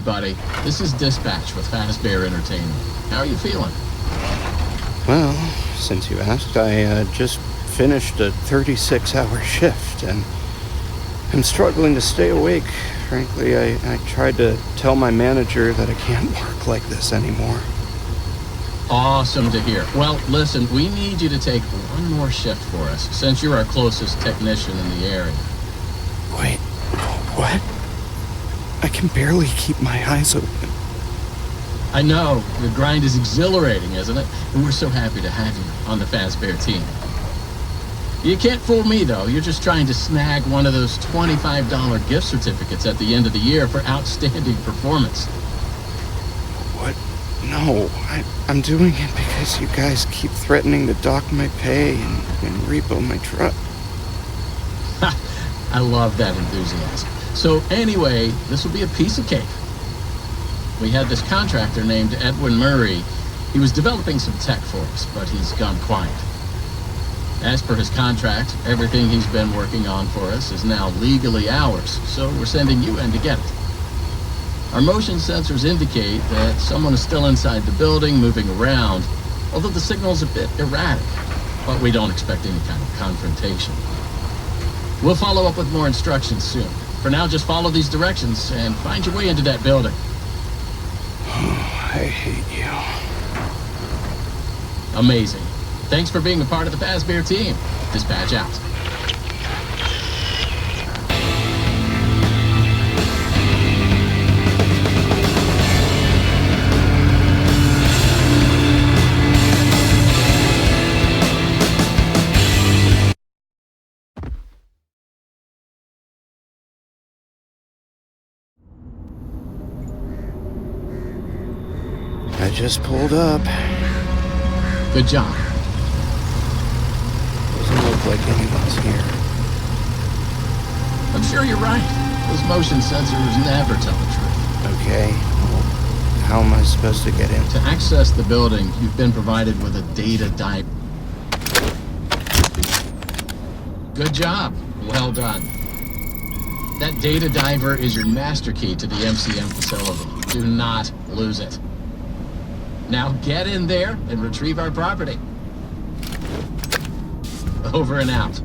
buddy. This is Dispatch with Fazbear Entertainment. How are you feeling? Well, since you asked, I just finished a 36-hour shift, and I'm struggling to stay awake. Frankly, I tried to tell my manager that I can't work like this anymore. Awesome to hear. Well, listen, we need you to take one more shift for us, since you're our closest technician in the area. Wait, what? I can barely keep my eyes open. I know, the grind is exhilarating, isn't it? And we're so happy to have you on the Fazbear team. You can't fool me, though. You're just trying to snag one of those $25 gift certificates at the end of the year for outstanding performance. What? No, I'm doing it because you guys keep threatening to dock my pay and repo my truck. I love that enthusiasm. So anyway, this will be a piece of cake. We had this contractor named Edwin Murray. He was developing some tech for us, but he's gone quiet. As per his contract, everything he's been working on for us is now legally ours, so we're sending you in to get it. Our motion sensors indicate that someone is still inside the building, moving around, although the signal's a bit erratic, but we don't expect any kind of confrontation. We'll follow up with more instructions soon. For now, just follow these directions and find your way into that building. I hate you. Amazing. Thanks for being a part of the Fazbear team. Dispatch out. I just pulled up. Good job. Doesn't look like anyone's here. I'm sure you're right. Those motion sensors never tell the truth. Okay, well, how am I supposed to get in? To access the building, you've been provided with a data dive. Good job. Well done. That data diver is your master key to the MCM facility. Do not lose it. Now get in there and retrieve our property. Over and out.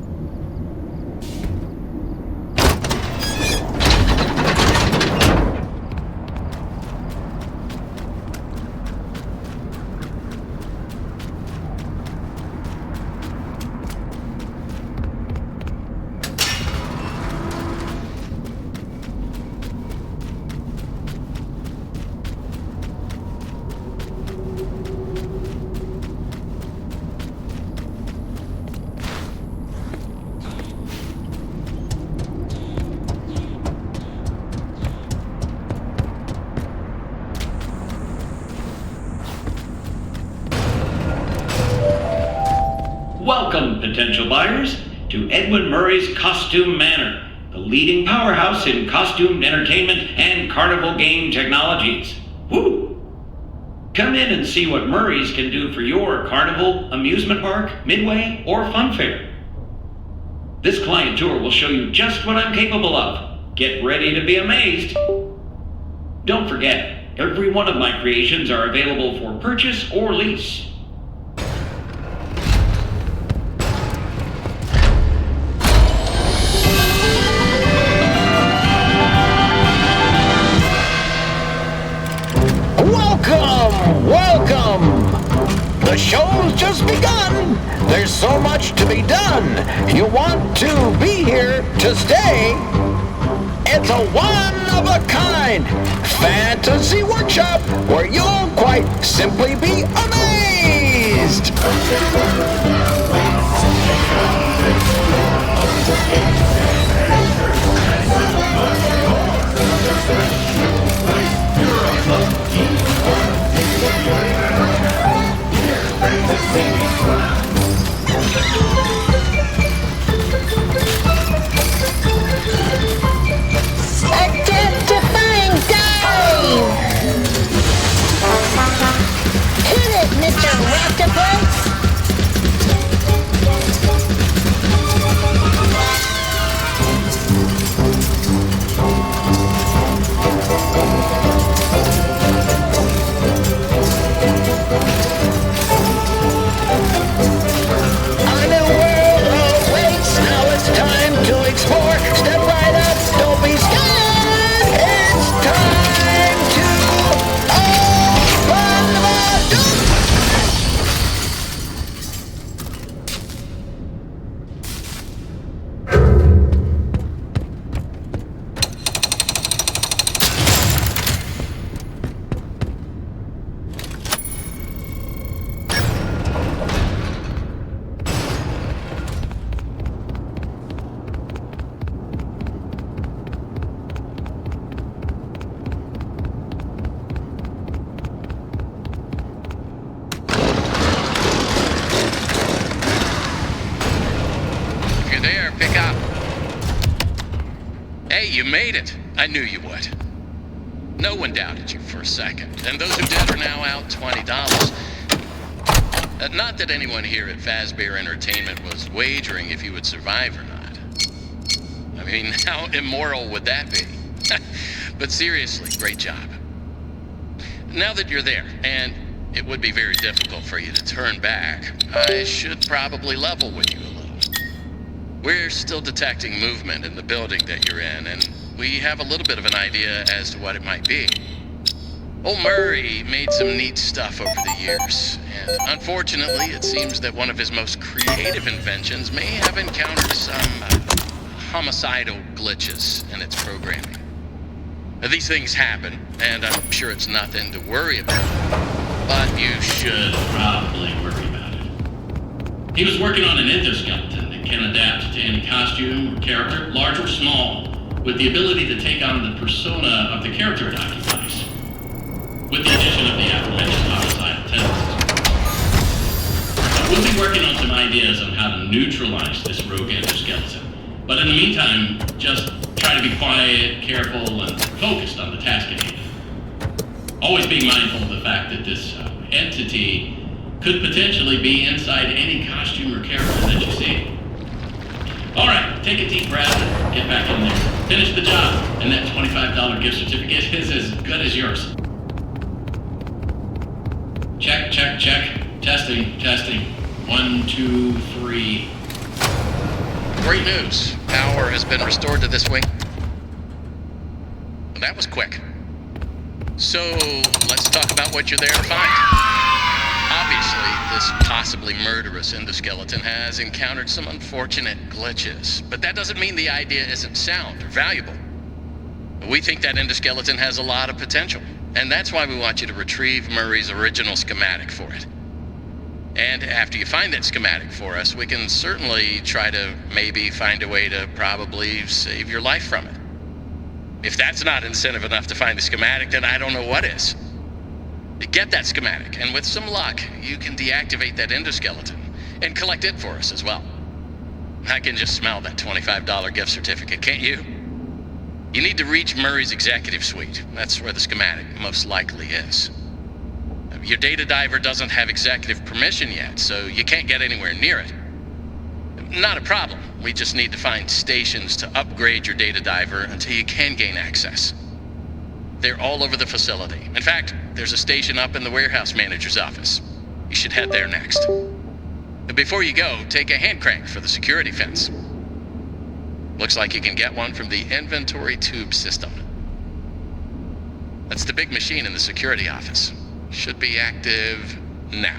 Welcome, potential buyers, to Edwin Murray's Costume Manor, the leading powerhouse in costume entertainment and carnival game technologies. Woo! Come in and see what Murray's can do for your carnival, amusement park, midway, or fun fair. This client tour will show you just what I'm capable of. Get ready to be amazed. Don't forget, every one of my creations are available for purchase or lease. Welcome! The show's just begun. There's so much to be done. You want to be here to stay. It's a one-of-a-kind fantasy workshop where you'll quite simply be amazed. Identifying dive! Hit it, Mr. Octopus! you made it. I knew you would. No one doubted you for a second, and those who did are now out $20. Not that anyone here at Fazbear Entertainment was wagering if you would survive or not. I mean, how immoral would that be? But seriously, great job. Now that you're there, and it would be very difficult for you to turn back, I should probably level with you a little. We're still detecting movement in the building that you're in, and we have a little bit of an idea as to what it might be. Old Murray made some neat stuff over the years, and unfortunately, it seems that one of his most creative inventions may have encountered some homicidal glitches in its programming. Now, these things happen, and I'm sure it's nothing to worry about, but you should probably worry about it. He was working on an endoskeleton that can adapt to any costume or character, large or small, with the ability to take on the persona of the character it occupies, with the addition of the aforementioned homicidal tendencies. We'll be working on some ideas on how to neutralize this rogue endoskeleton, but in the meantime, just try to be quiet, careful, and focused on the task at hand. Always being mindful of the fact that this entity could potentially be inside any costume or character that you see. Alright, take a deep breath and get back in there. Finish the job, and that $25 gift certificate is as good as yours. Check, check, check. Testing, testing. 1, 2, 3. Great news. Power has been restored to this wing. Well, that was quick. So, let's talk about what you're there to find. Obviously, this possibly murderous endoskeleton has encountered some unfortunate glitches, but that doesn't mean the idea isn't sound or valuable. We think that endoskeleton has a lot of potential, and that's why we want you to retrieve Murray's original schematic for it. And after you find that schematic for us, we can certainly try to maybe find a way to probably save your life from it. If that's not incentive enough to find the schematic, then I don't know what is. Get that schematic, and with some luck, you can deactivate that endoskeleton and collect it for us as well. I can just smell that $25 gift certificate, can't you? You need to reach Murray's executive suite. That's where the schematic most likely is. Your data diver doesn't have executive permission yet, so you can't get anywhere near it. Not a problem. We just need to find stations to upgrade your data diver until you can gain access. They're all over the facility. In fact, there's a station up in the warehouse manager's office. You should head there next. But before you go, take a hand crank for the security fence. Looks like you can get one from the inventory tube system. That's the big machine in the security office. Should be active now.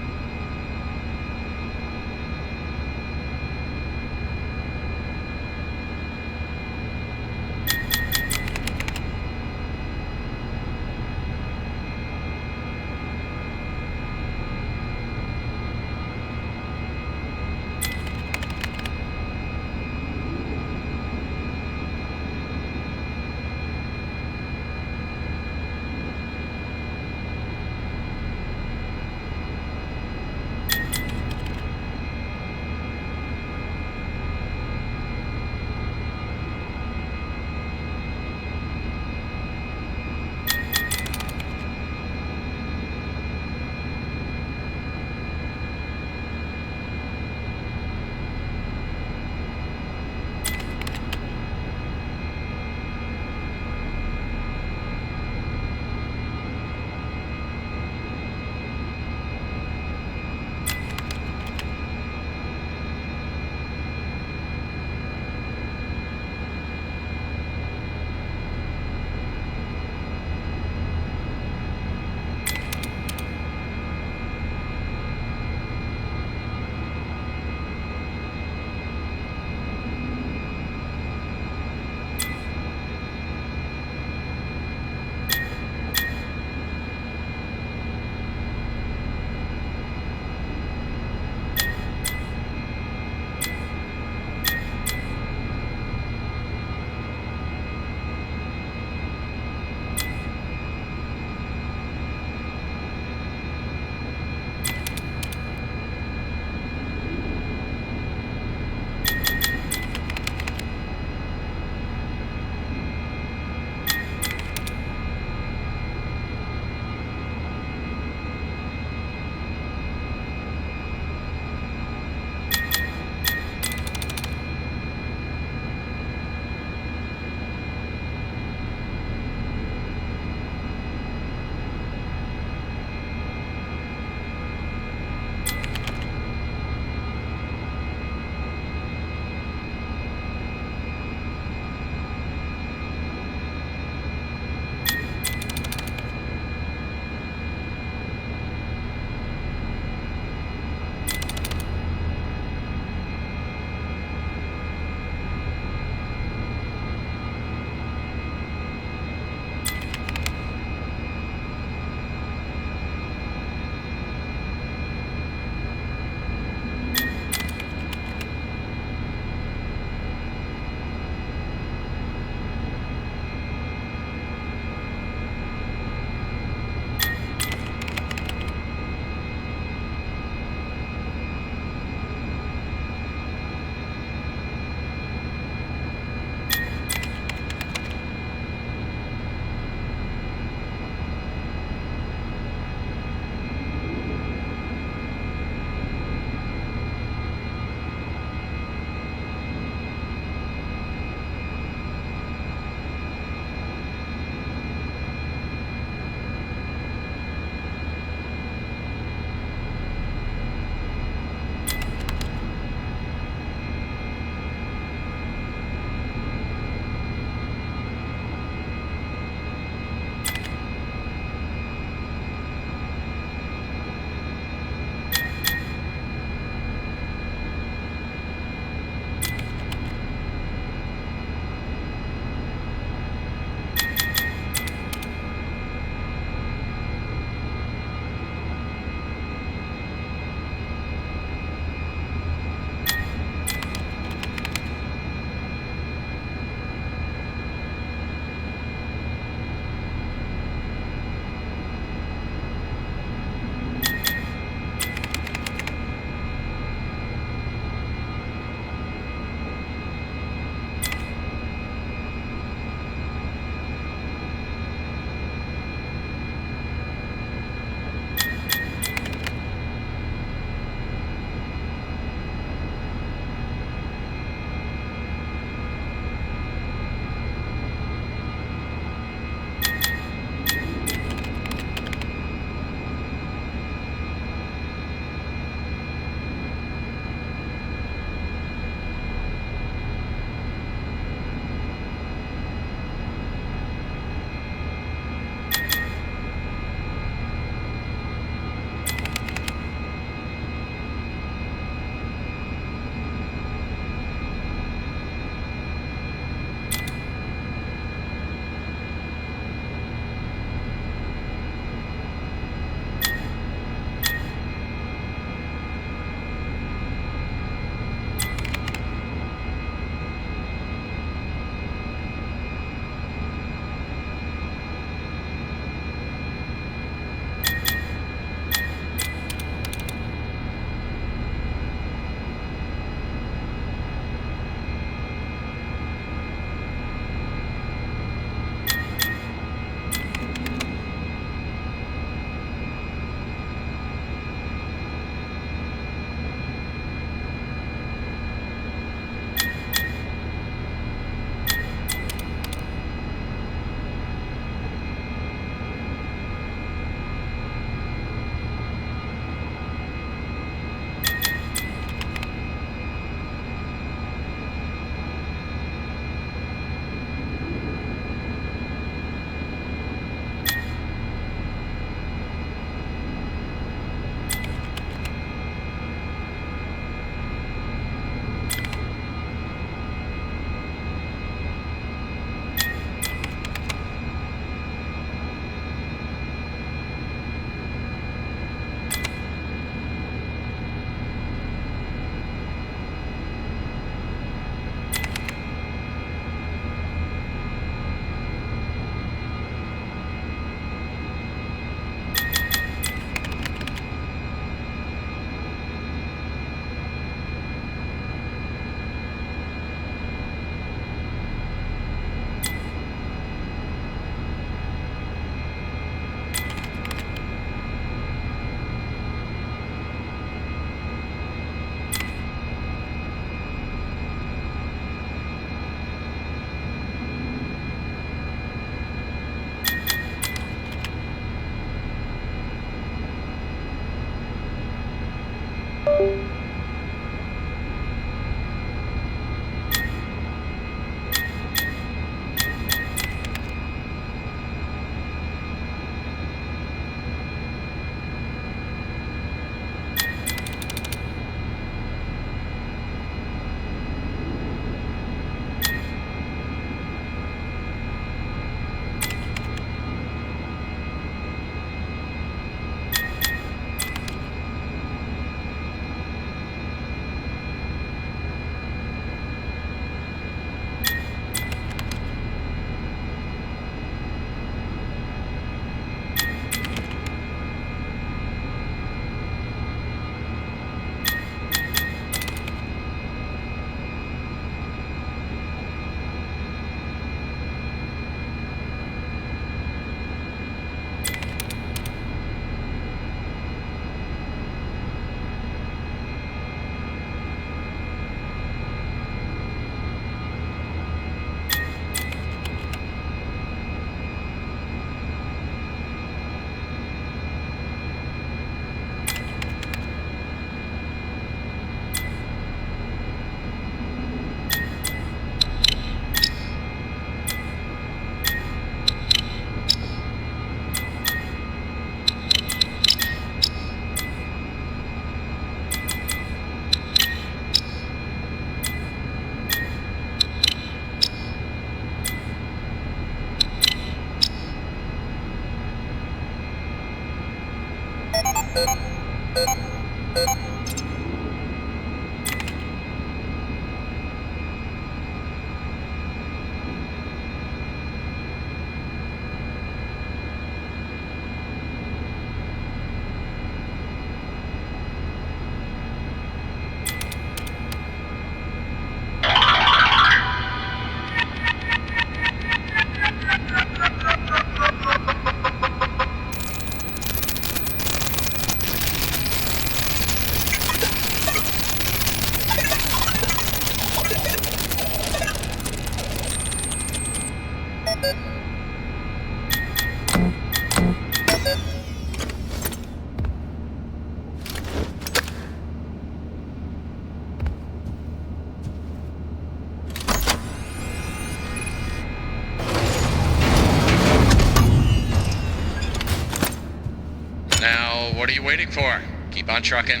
what are you waiting for? Keep on trucking.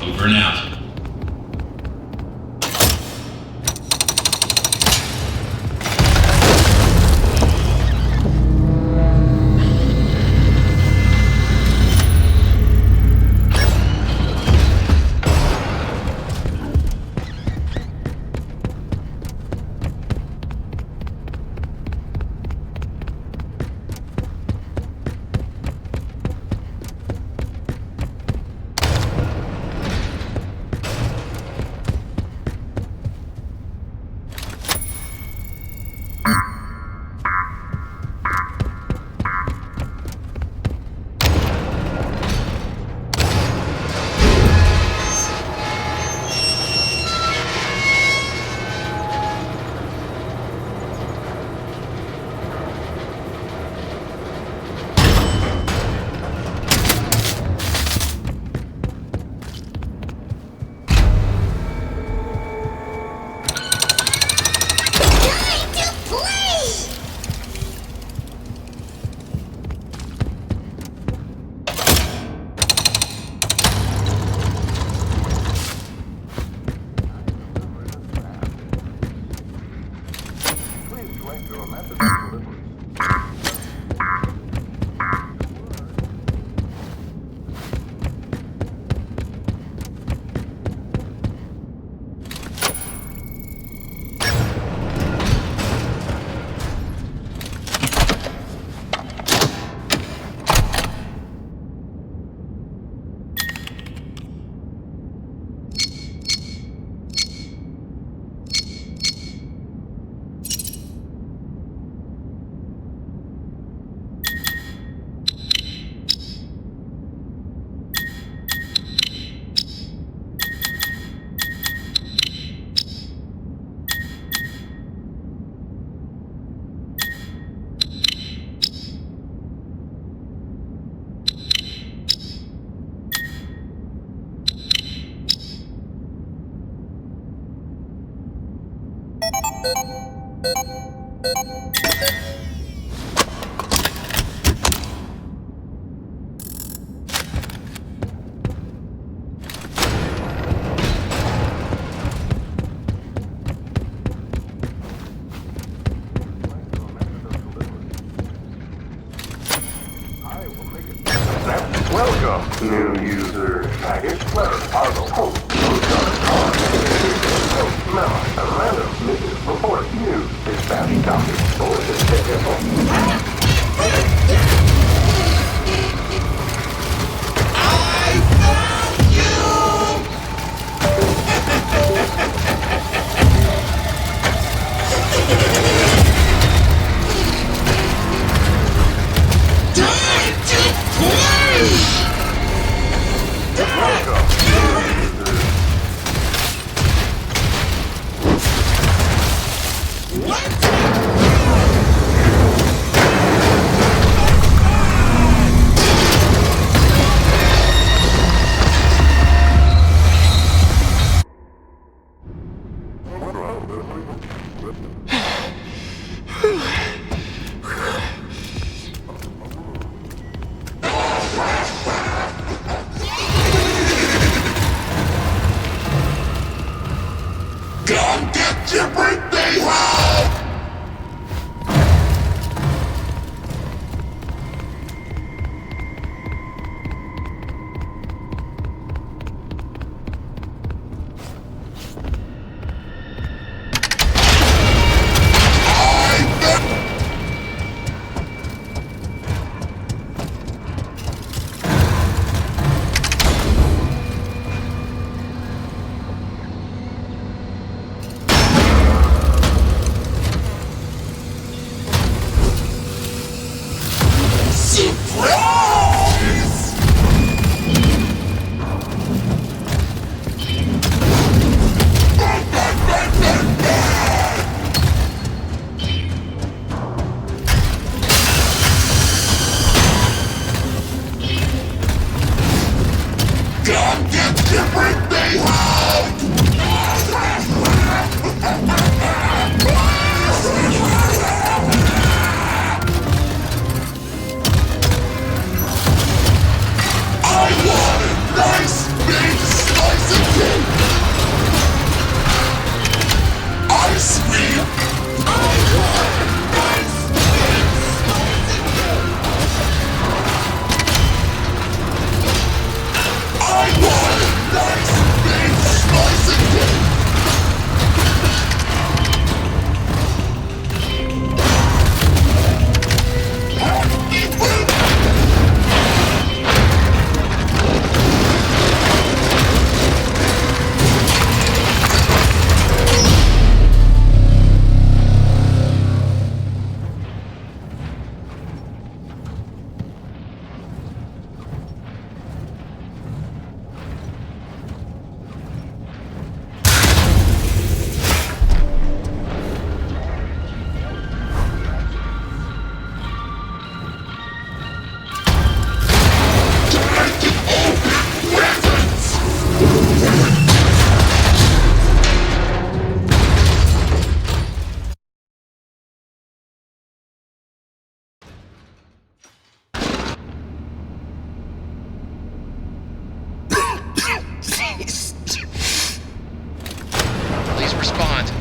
Over and out. Welcome, new user. Package, letter, puzzle, hope, postcard, card, post, memo, a random message, report, news, dispatch, copy, bulletin, ticket,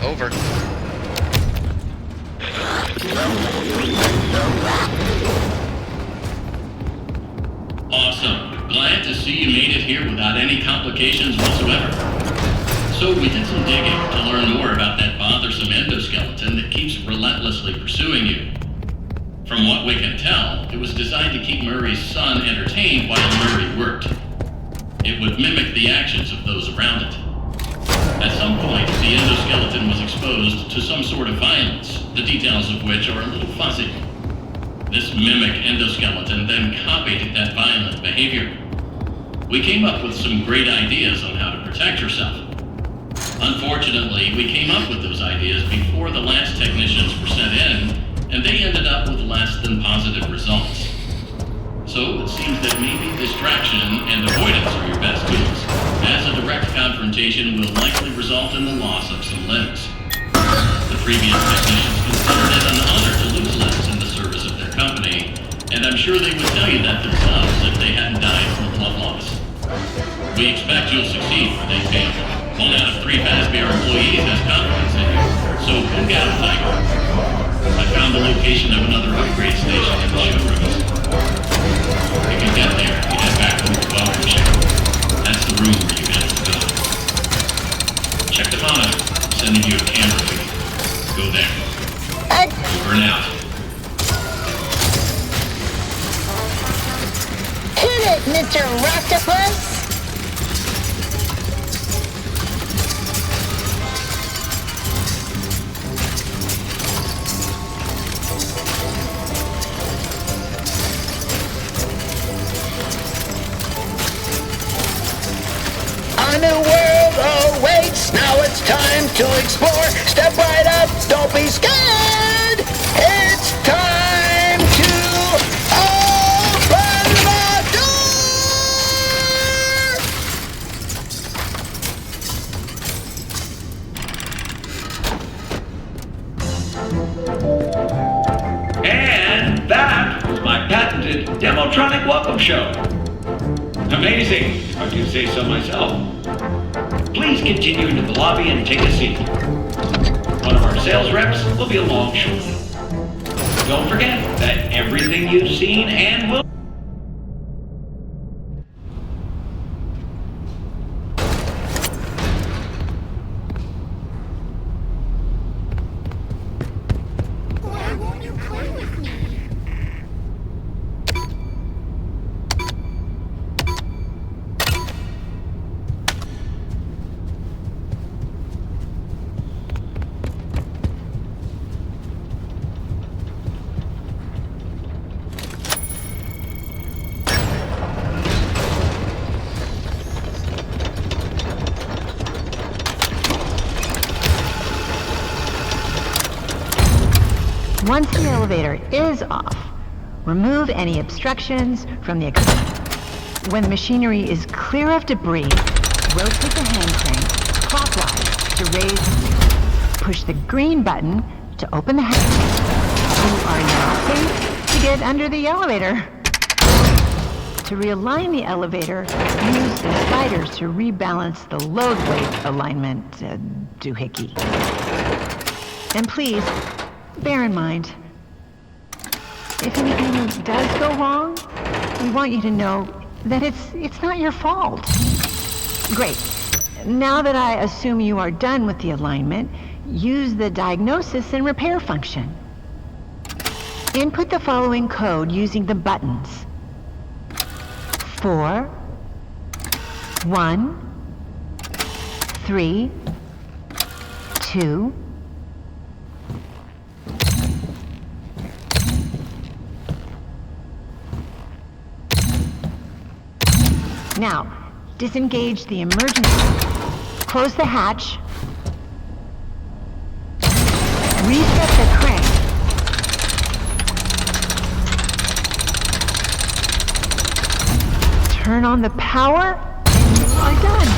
Over. Awesome. Glad to see you made it here without any complications whatsoever. So we did some digging to learn more about that bothersome endoskeleton that keeps relentlessly pursuing you. From what we can tell, it was designed to keep Murray's son entertained while Murray worked. It would mimic the actions of those around it. At some point, the endoskeleton was exposed to some sort of violence, the details of which are a little fuzzy. This mimic endoskeleton then copied that violent behavior. We came up with some great ideas on how to protect yourself. Unfortunately, we came up with those ideas before the last technicians were sent in, and they ended up with less than positive results. So it seems that maybe distraction and avoidance are your best tools, as a direct confrontation will likely result in the loss of some limbs. The previous technicians considered it an honor to lose limbs in the service of their company, and I'm sure they would tell you that themselves if they hadn't died from blood loss. We expect you'll succeed where they failed. 1 out of 3 Fazbear employees has confidence in you, so go get 'em, Tiger. I found the location of another upgrade station in the showrooms. You can get there if you head back to the welcome ship. That's the room where you get to go. Check the monitor. I'm sending you a camera feed. Go there. Over and out. Hit it, Mr. Octopus! A new world awaits. Now it's time to explore. Step right up. Don't be scared. It's time to open the door. And that was my patented Demotronic welcome show. Amazing, if I do say so myself. Please continue into the lobby and take a seat. One of our sales reps will be along shortly. Don't forget that everything you've seen and will Once the elevator is off, remove any obstructions from the When the machinery is clear of debris, rotate the hand crank clockwise to raise. Push the green button to open the hand crank. You are now safe to get under the elevator. To realign the elevator, use the sliders to rebalance the load weight alignment doohickey. And please, bear in mind, if anything does go wrong, we want you to know that it's not your fault. Great. Now that I assume you are done with the alignment, use the diagnosis and repair function. Input the following code using the buttons. 4, 1, 3, 2, Now, disengage the emergency. Close the hatch. Reset the crank. Turn on the power, and you are done.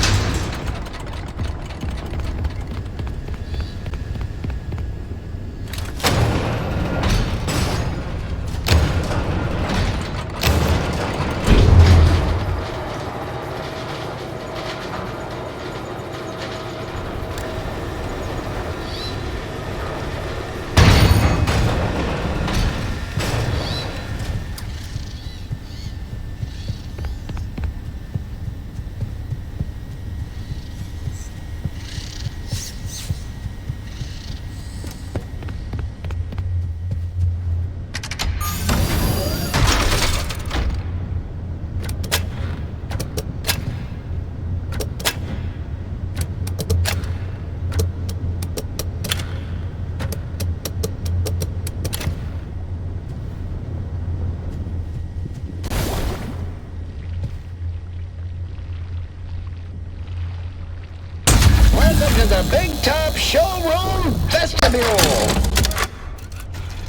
Big Top Showroom Vestibule.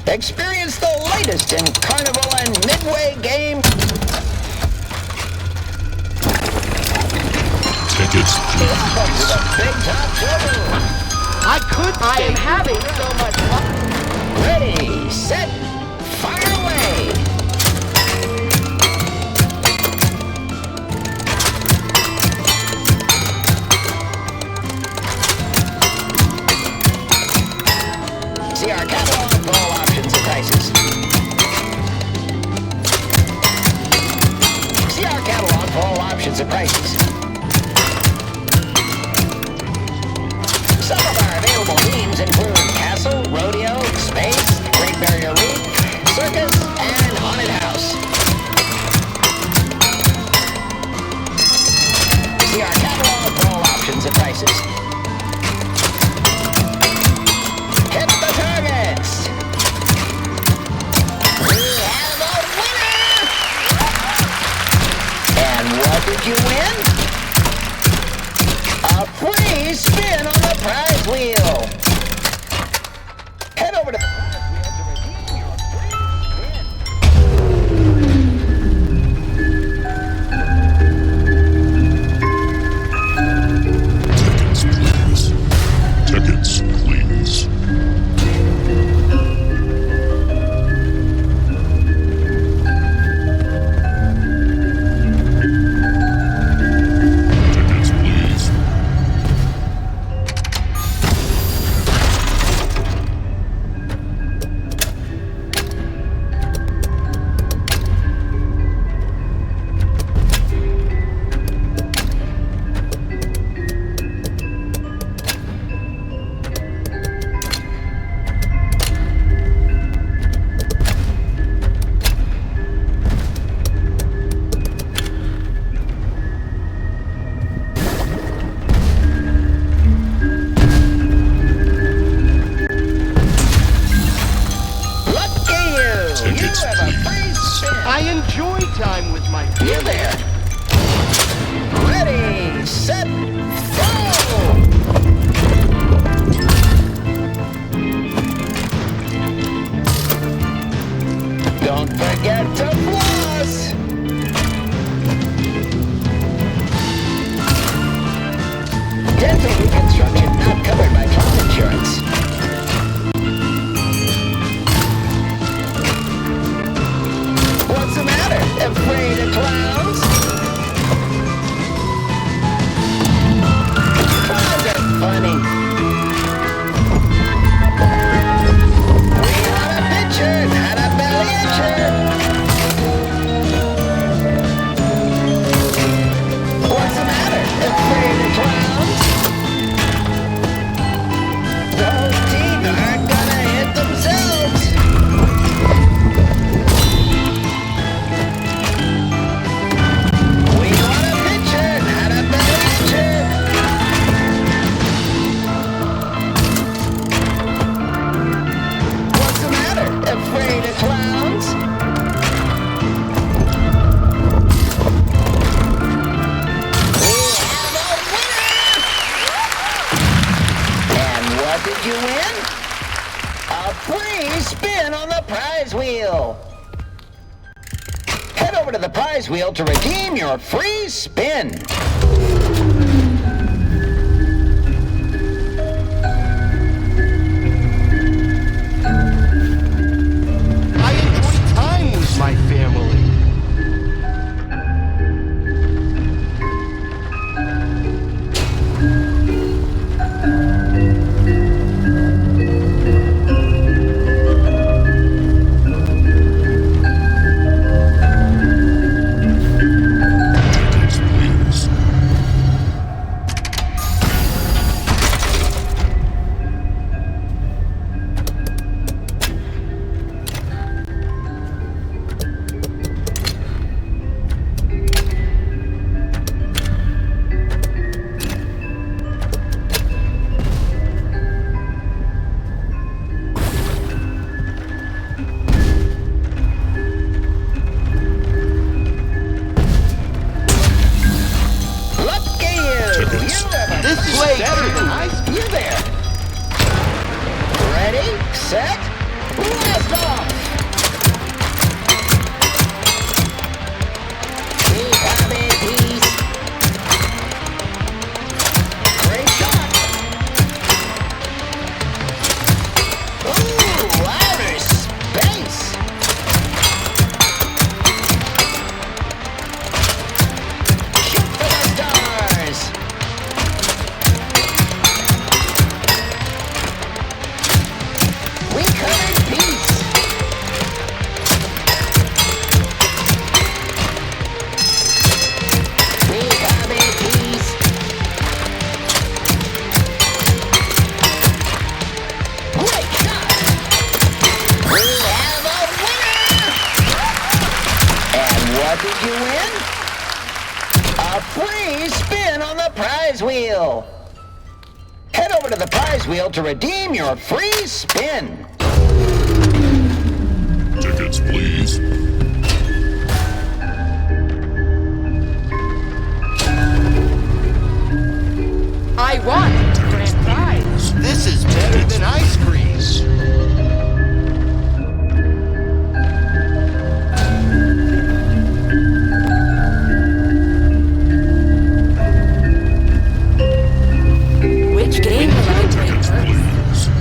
Experience the latest in Carnival and Midway game. Tickets, Welcome to the Big Top Showroom. I am having so much fun. Ready, set, fire away. See our catalog for all options and prices. See our catalog for all options and prices. Some of our available themes include castle, rodeo, space, Great Barrier Reef, circus, and haunted house. See our catalog for all options and prices. Hit the targets! We have a winner! And what did you win? A free spin on the prize wheel! Head over to the prize wheel to redeem your free please. Tickets, please. Tickets, please. Lucky you! Tickets, You have a free spin! I enjoy time with my You there! Ready, set, go! Don't forget to floss! Dental reconstruction not covered by cloud insurance. What's the matter? Afraid of clowns? Clowns are funny. We want a picture, not a belly itcher. What's the matter? Afraid of clowns? Those teeth aren't gonna hit themselves. We want a picture, not a picture. What's the matter? Afraid of clowns? We have a winner! And what did you win? A free spin on the prize wheel. Head over to the prize wheel to redeem your free spin. I enjoy time with my family. Tickets, please. What did you win? A free spin on the prize wheel. Head over to the prize wheel to redeem your free spin. Tickets, please. I won! Grand prize! This is better than ice cream! Which game will I play first?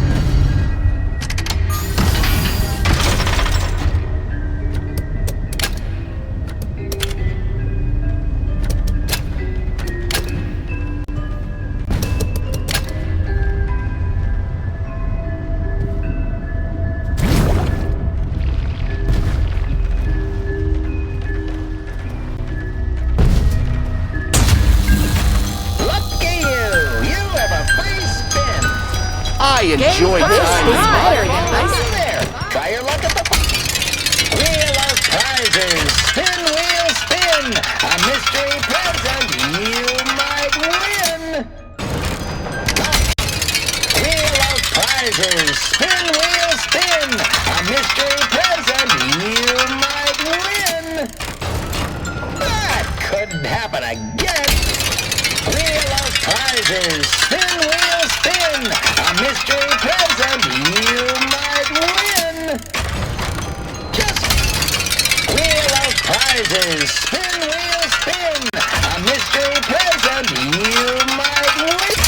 I enjoy Game this. better than ice Hey there! Try your luck at the Wheel of Prizes. Spin, wheel, spin. A mystery present you might win. Wheel of Prizes. Spin, wheel, spin. A mystery present you might win. That couldn't happen again. Wheel of Prizes. Spin, wheel, spin. A mystery present you might win. Just Wheel of Prizes. Spin, wheel, spin. A mystery present you might win.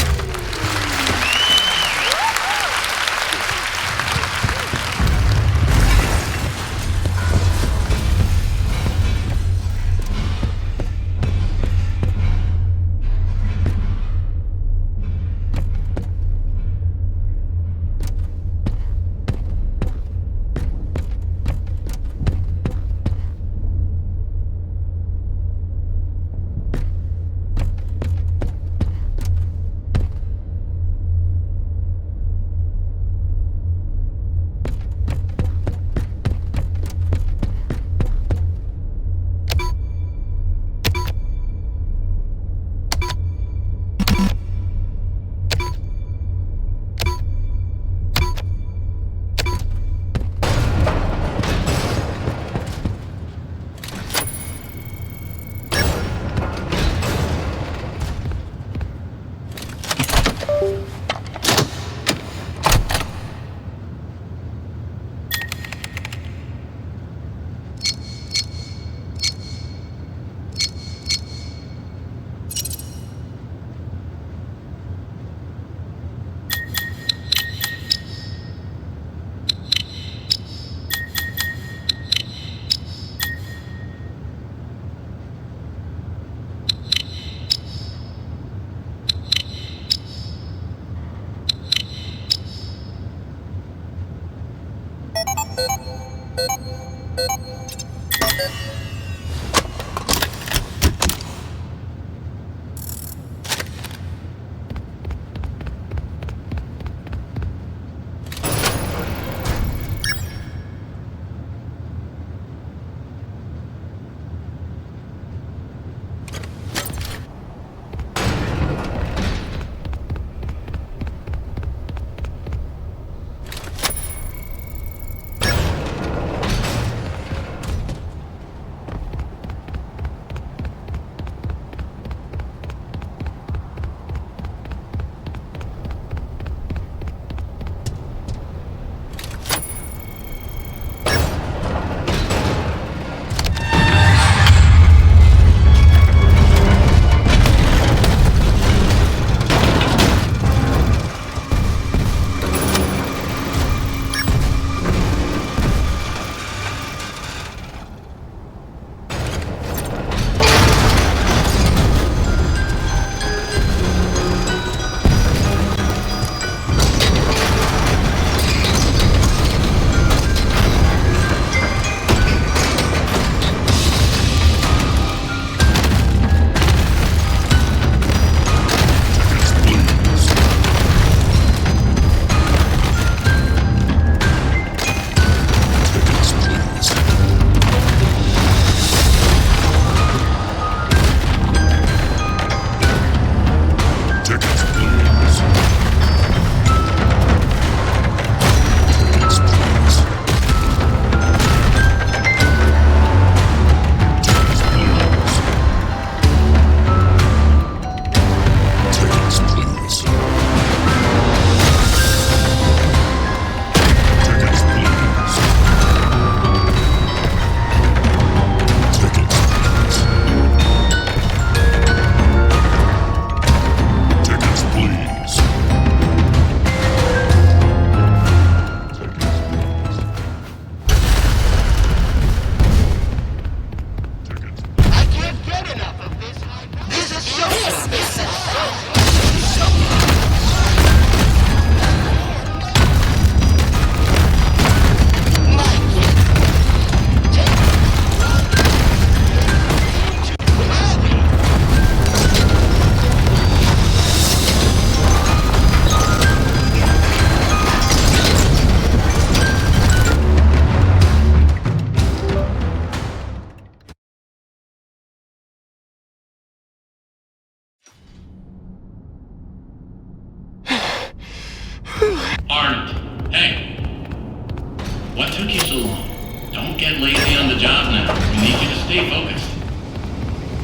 Don't get lazy on the job now. We need you to stay focused.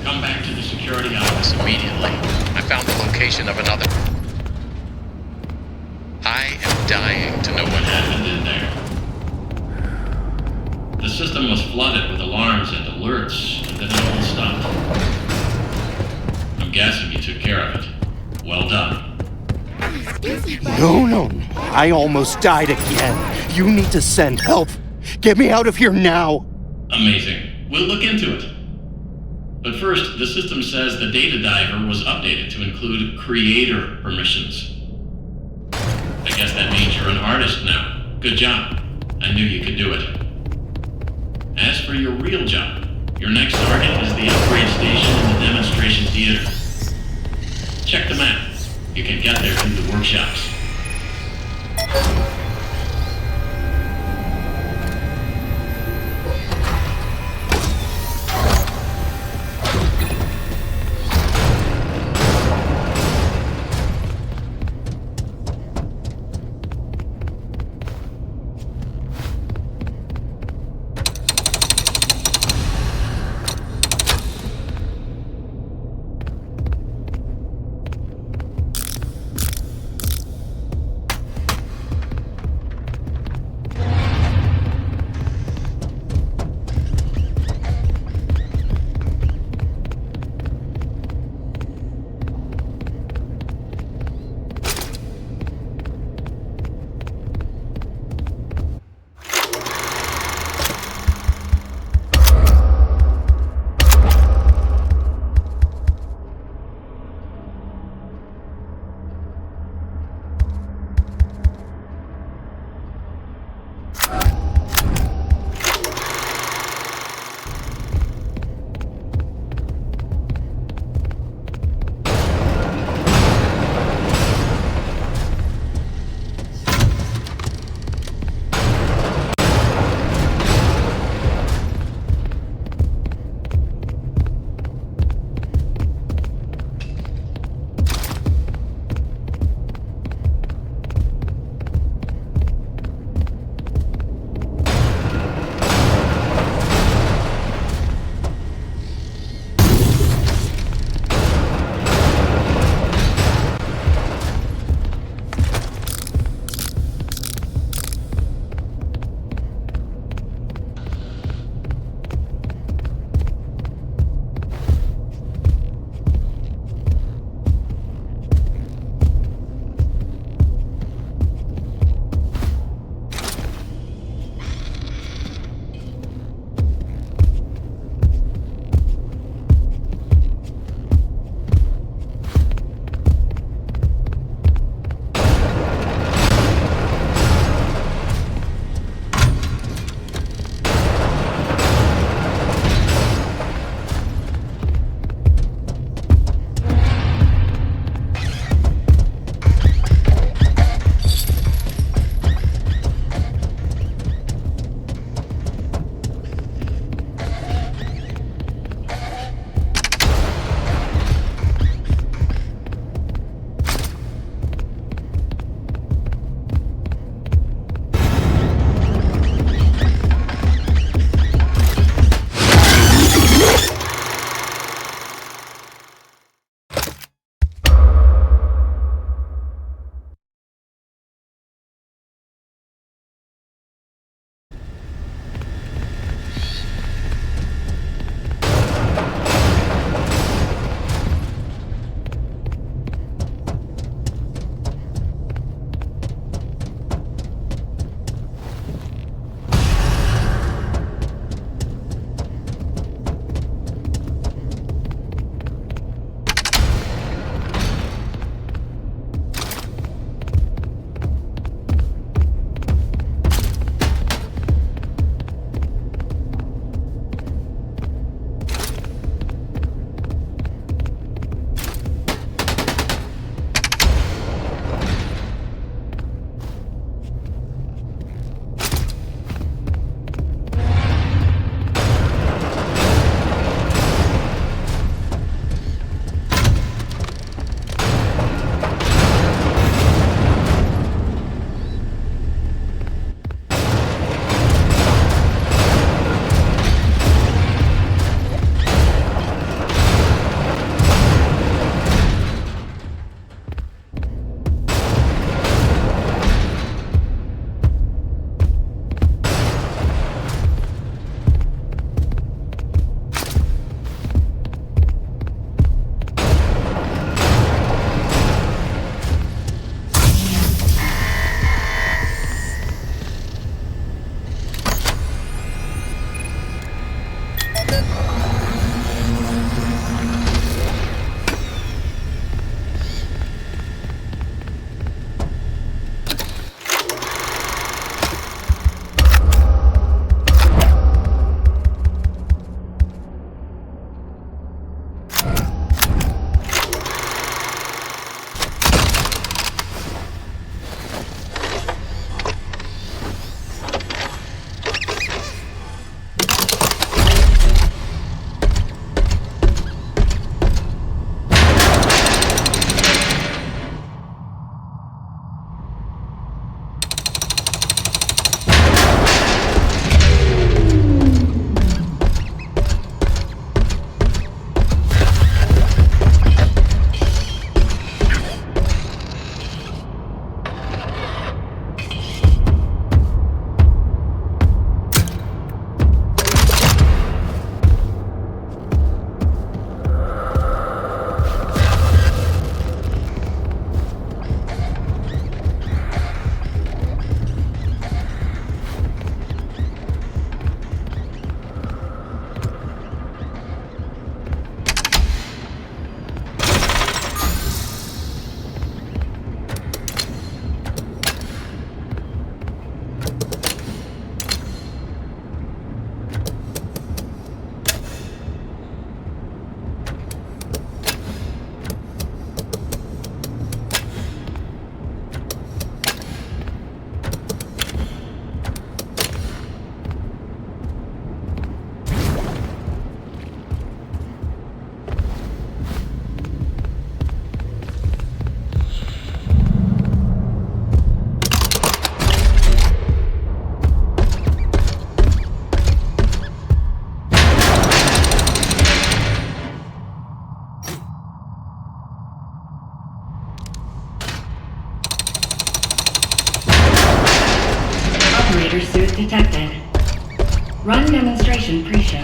Come back to the security office Immediately. I found the location of another. I am dying to know what happened. happened in there. The system was flooded with alarms and alerts, and then it all stopped. I'm guessing you took care of it. Well done. No. I almost died again. You need to send help. Get me out of here now. Amazing. We'll look into it. But first, the system says the data diver was updated to include creator permissions. I guess that means you're an artist now. Good job. I knew you could do it. As for your real job, your next target is the upgrade station in the demonstration theater. Check the map. You can get there through the workshops. Suit detected. Run demonstration pre-show.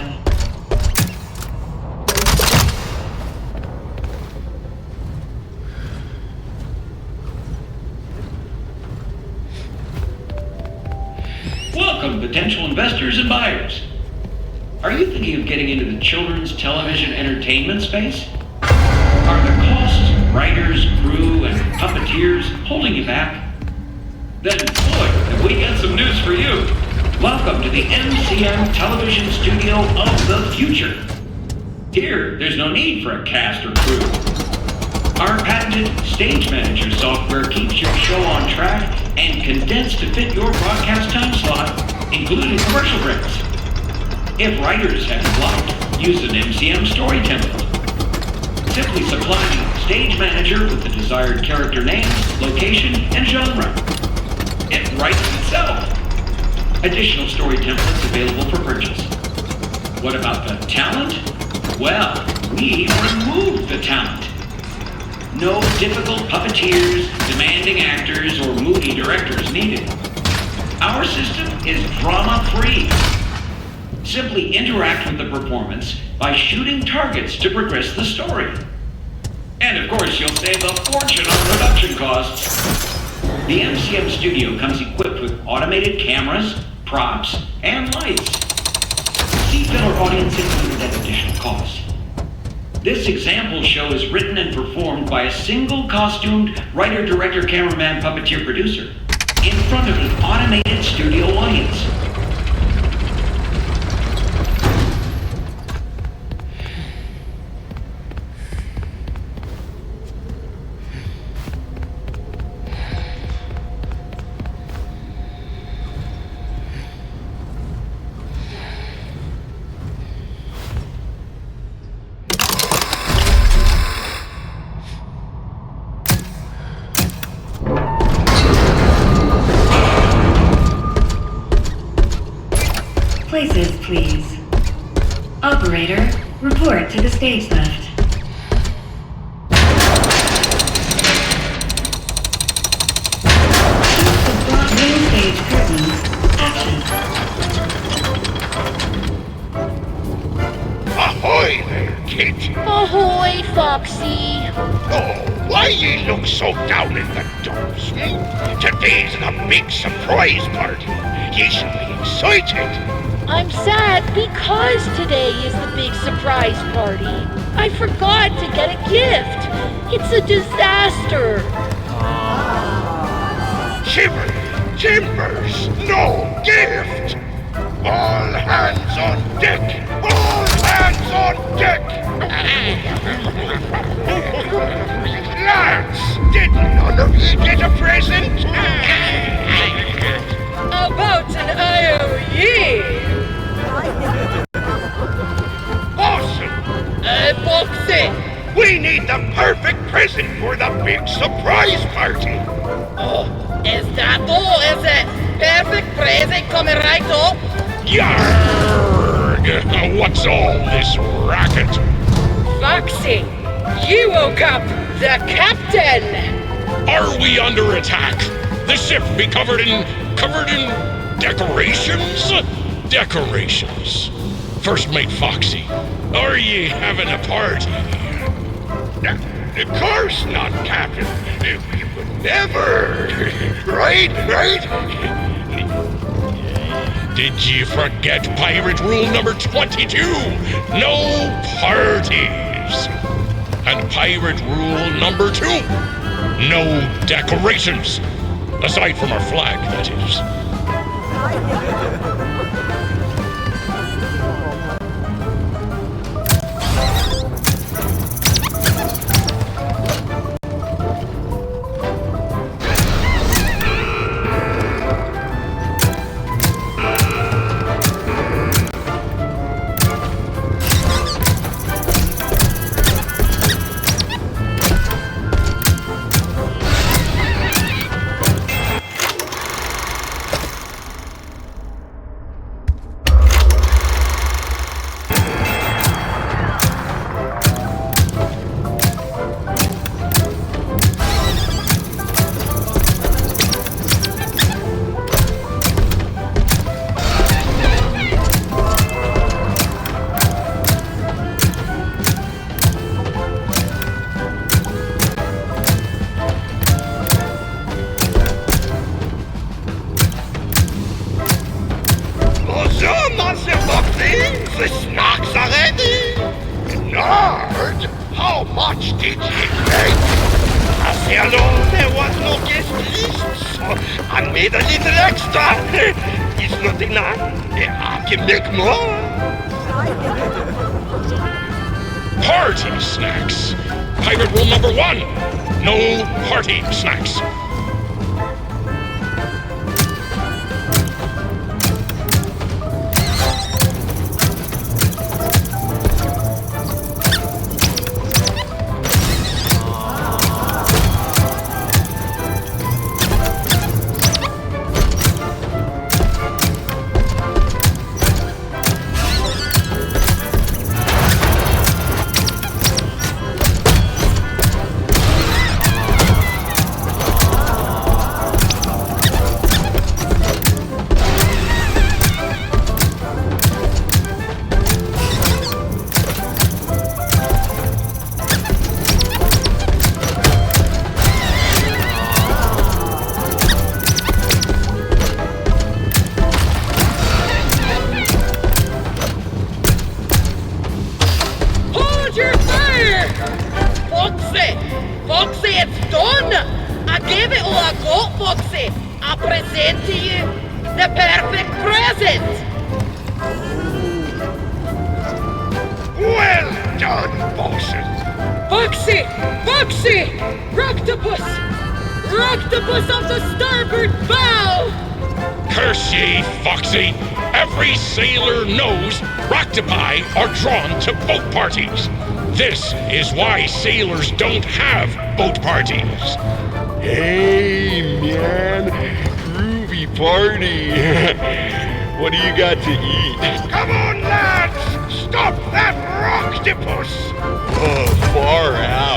Welcome, potential investors and buyers. Are you thinking of getting into the children's television entertainment space? Are the costs, writers, crew, and puppeteers holding you back? Then, boy, have we got some news for you. Welcome to the MCM television studio of the future. Here, there's no need for a cast or crew. Our patented Stage Manager software keeps your show on track and condensed to fit your broadcast time slot, including commercial breaks. If writers have blocked, use an MCM story template. Simply supply the Stage Manager with the desired character name, location, and genre. It writes itself. Additional story templates available for purchase. What about the talent? Well, we removed the talent. No difficult puppeteers, demanding actors, or movie directors needed. Our system is drama-free. Simply interact with the performance by shooting targets to progress the story. And of course, you'll save a fortune on production costs. The MCM studio comes equipped with automated cameras, props, and lights. See filler audience included at additional cost. This example show is written and performed by a single costumed writer, director, cameraman, puppeteer, producer in front of an automated studio audience. Places, please. Operator, report to the stage left. Main stage curtains. Action. Ahoy there, kid. Ahoy, Foxy. Oh, why ye look so down in the dumps, Today's the big surprise party. Ye should be excited. I'm sad because today is the big surprise party. I forgot to get a gift. It's a disaster. Timbers, no gift! All hands on deck! All hands on deck! Lads, did none of you get a present? About an IOE. Awesome! Boxy. We need the perfect present for the big surprise party! Oh, is that all? Is it? Perfect present coming right up? Yarg! What's all this racket? Foxy, you woke up the captain! Are we under attack? The ship be covered in decorations? Decorations. First Mate Foxy, are ye having a party? Of course not, Captain. We would never. Right? Did you forget pirate rule number 22? No parties. And pirate rule number 2? No decorations. Aside from our flag, that is. The snacks are ready! Nerd, how much did you make? I say alone, there was no guest list, so I made a little extra. It's not enough. I can make more. Party snacks. Pirate rule number 1. No party snacks. Foxy, it's done! I gave it all I got, Foxy! I present to you the perfect present! Well done, bosses! Foxy! Foxy! Roctopus! Roctopus of the starboard bow! Curse ye, Foxy! Every sailor knows Roctopi are drawn to boat parties. This is why sailors don't have boat parties. Hey, man. Groovy party. What do you got to eat? Come on, lads! Stop that Roctopus! Oh, far out.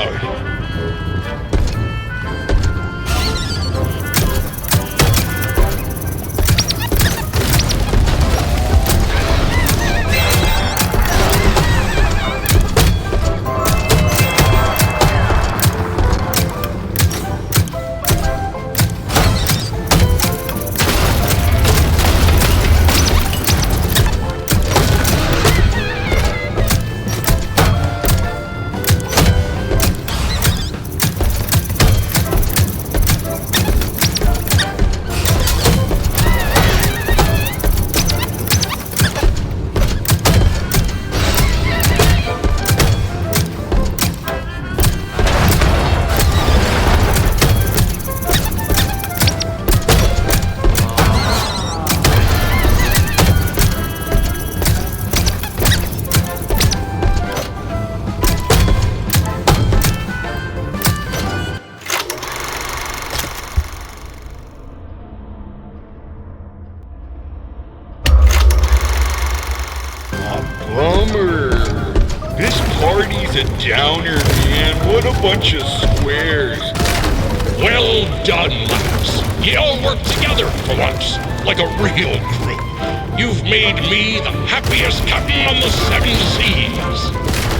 bummer. This party's a downer, man. What a bunch of squares. Well done, lads. You all work together for once, like a real crew. You've made me the happiest captain on the 7 seas.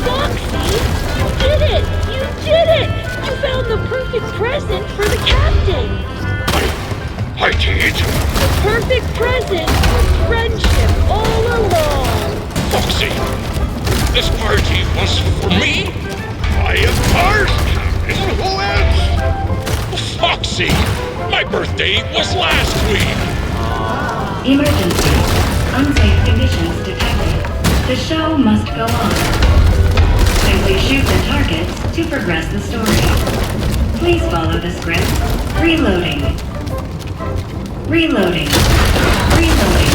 Foxy, you did it! You did it! You found the perfect present for the captain! I did? The perfect present for friendship all along! Foxy, this party was for me? Why, of course, Captain. Who else? Foxy, my birthday was last week. Emergency. Unsafe conditions detected. The show must go on. Simply shoot the targets to progress the story. Please follow the script. Reloading. Reloading. Reloading.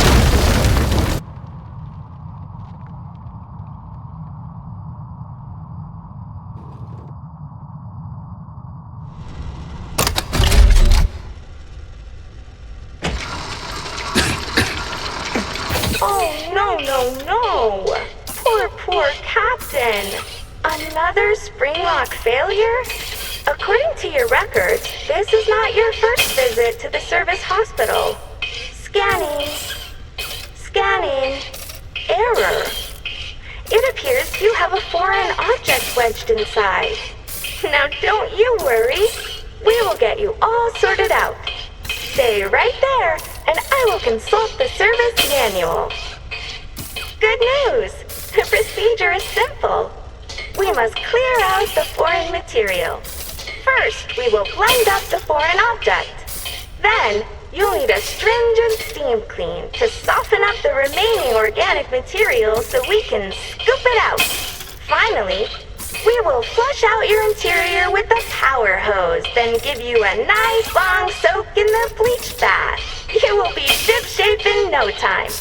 Oh, no. Poor Captain. Another Springlock failure? According to your records, this is not your first visit to the service hospital. Scanning. Error. It appears you have a foreign object wedged inside. Now don't you worry. We will get you all sorted out. Stay right there, and I will consult the service manual. Good news! The procedure is simple. We must clear out the foreign material. First, we will blend up the foreign object. Then, you'll need a stringent steam clean to soften up the remaining organic material so we can scoop it out. Finally, we will flush out your interior with a power hose, then give you a nice long soak in the bleach bath. You will be shipshape in no time.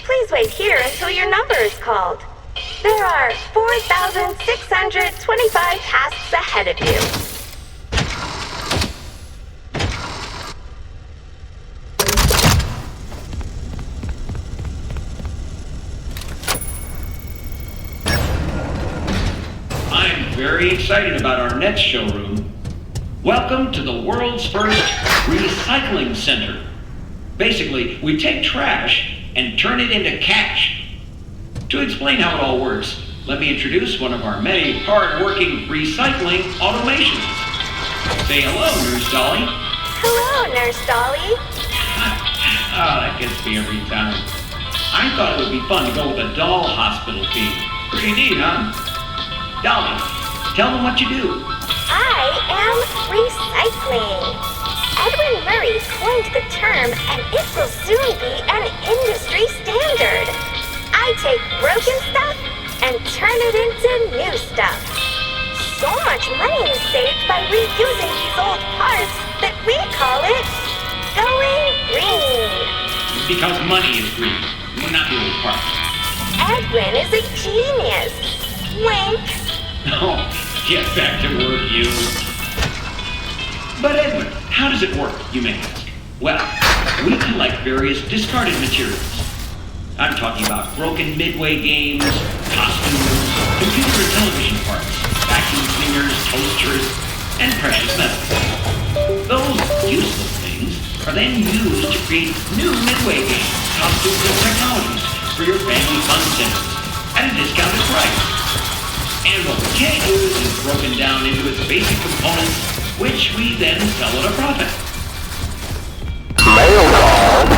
Please wait here until your number is called. There are 4,625 tasks ahead of you. I'm very excited about our next showroom. Welcome to the world's first recycling center. Basically, we take trash and turn it into cash. To explain how it all works, let me introduce one of our many hard-working recycling automations. Say hello, Nurse Dolly. Hello, Nurse Dolly. Oh, that gets me every time. I thought it would be fun to go with a doll hospital fee. Pretty neat, huh? Dolly, tell them what you do. I am recycling. Edwin Murray coined the term, and it will soon be an industry standard. I take broken stuff and turn it into new stuff. So much money is saved by reusing these old parts that we call it going green. Because money is green, not the old part. Edwin is a genius. Wink. Oh, get back to work, you. But Edwin, how does it work, you may ask? Well, we collect various discarded materials. I'm talking about broken Midway games, costumes, computer and television parts, vacuum cleaners, toasters, and precious metals. Those useless things are then used to create new Midway games, costumes, and technologies for your family fun centers at a discounted price. And what we can't use is broken down into its basic components, which we then sell at a profit. Mail call.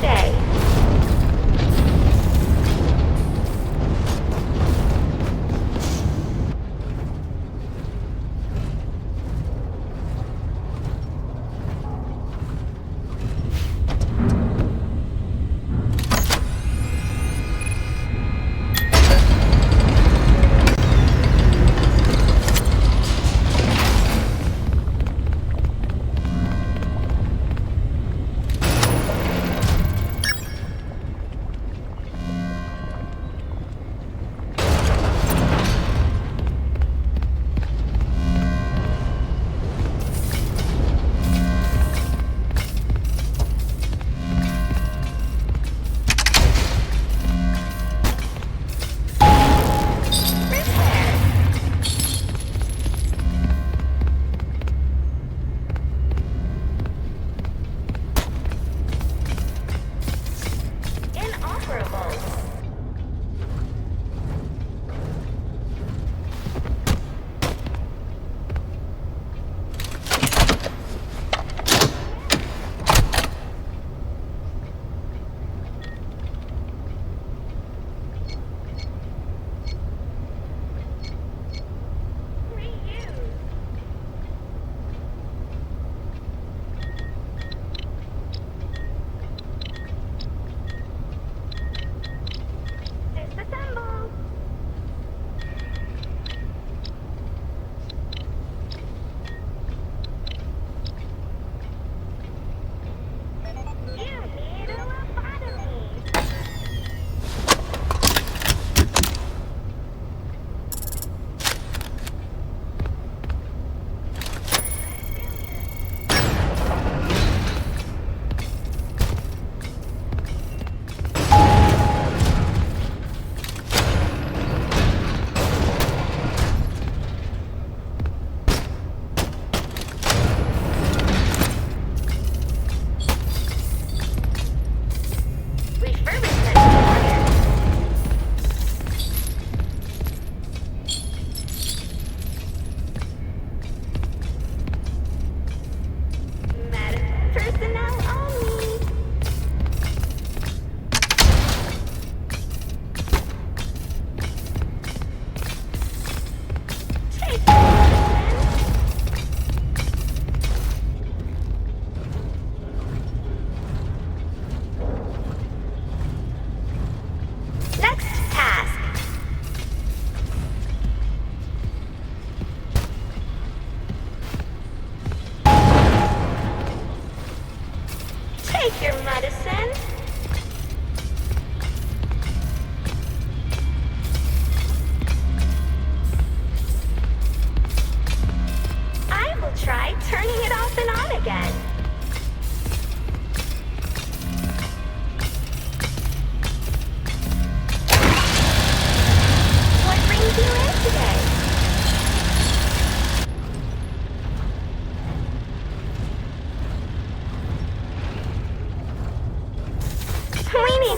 today.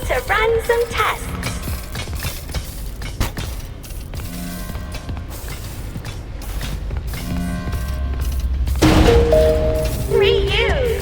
To run some tests. Reuse.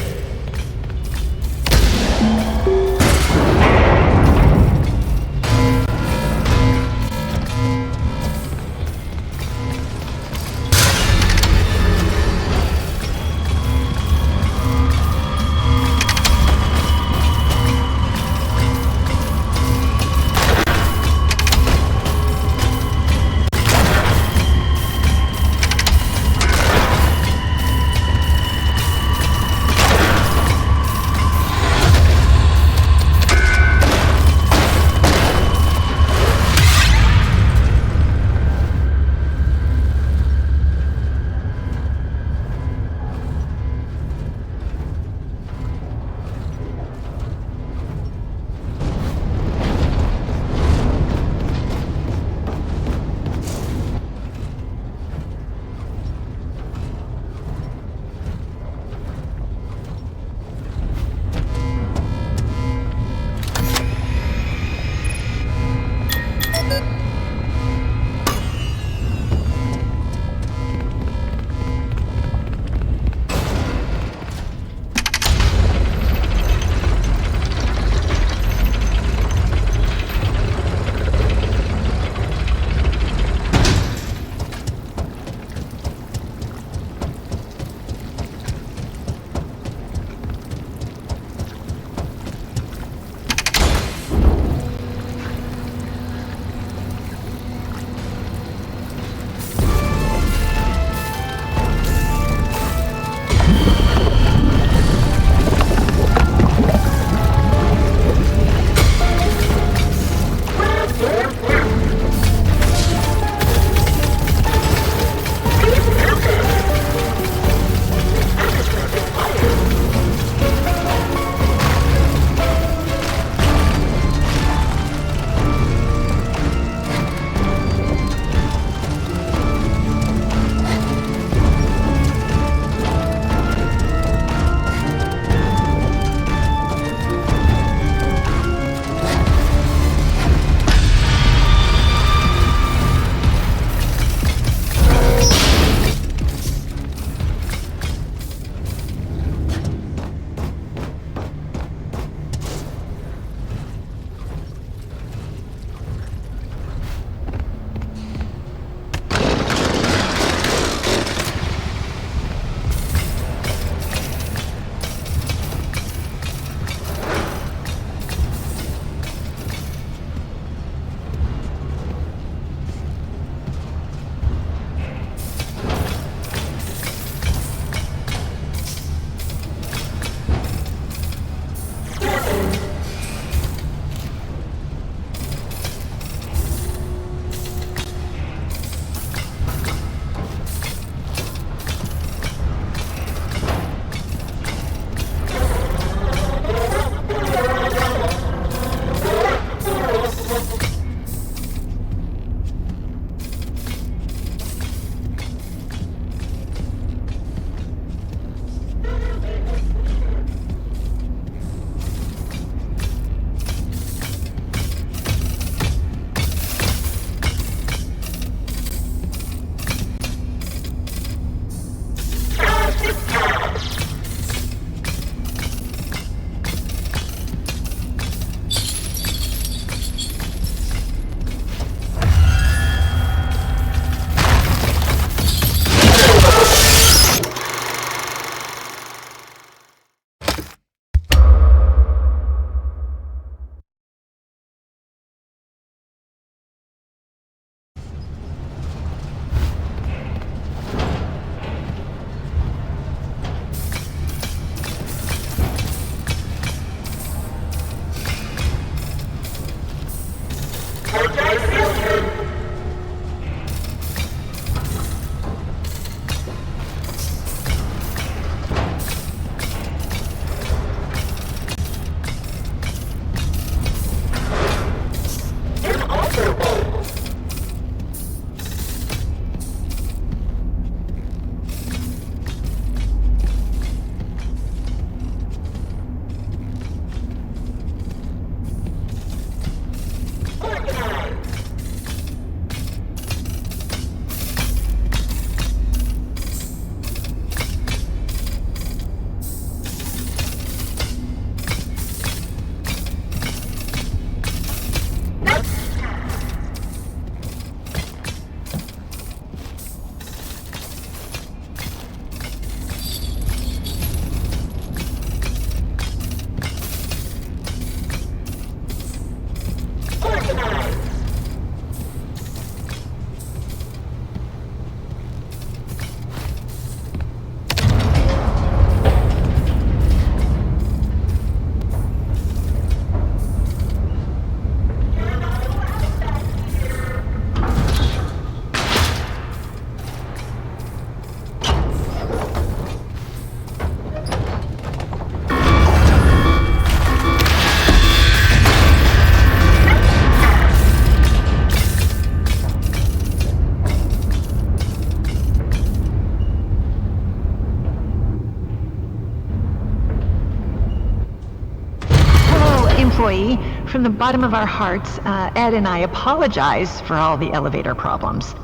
from the bottom of our hearts, Ed and I apologize for all the elevator problems.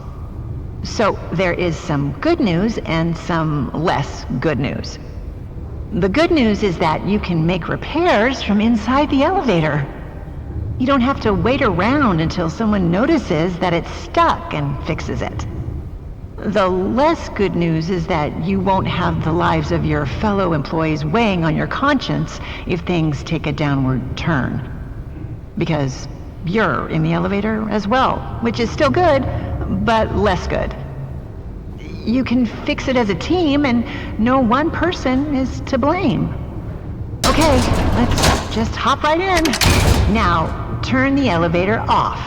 So there is some good news and some less good news. The good news is that you can make repairs from inside the elevator. You don't have to wait around until someone notices that it's stuck and fixes it. The less good news is that you won't have the lives of your fellow employees weighing on your conscience if things take a downward turn. Because you're in the elevator as well, which is still good, but less good. You can fix it as a team, and no one person is to blame. Okay, let's just hop right in. Now, turn the elevator off.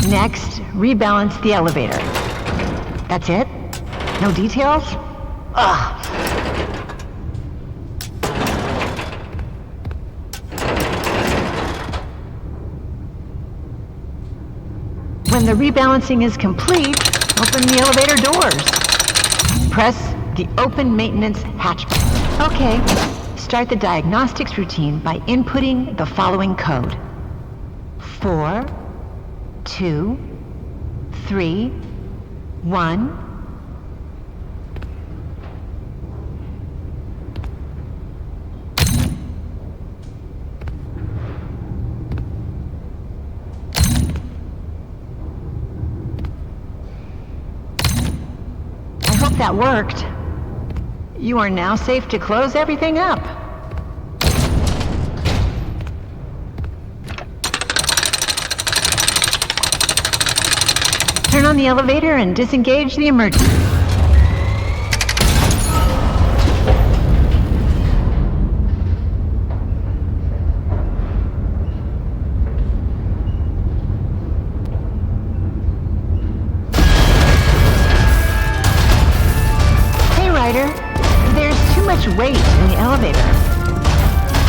Next, rebalance the elevator. That's it? No details? Ugh. When the rebalancing is complete, open the elevator doors. Press the open maintenance hatch button. Okay, start the diagnostics routine by inputting the following code. 4, 2, 3, 1. I hope that worked. You are now safe to close everything up. Turn on the elevator and disengage the emergency. Hey, Ryder. There's too much weight in the elevator.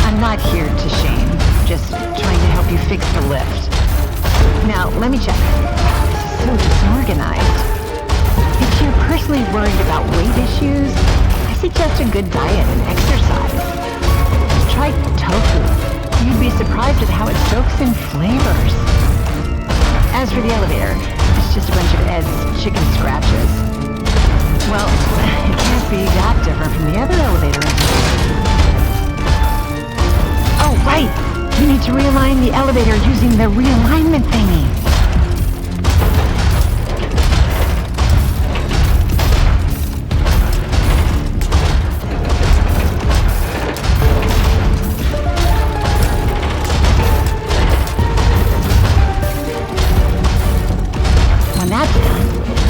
I'm not here to shame, just trying to help you fix the lift. Now, let me check. So disorganized. If you're personally worried about weight issues, I suggest a good diet and exercise. Try tofu. You'd be surprised at how it soaks in flavors. As for the elevator, it's just a bunch of Ed's chicken scratches. Well, it can't be that different from the other elevator. Oh, right! You need to realign the elevator using the realignment thingy.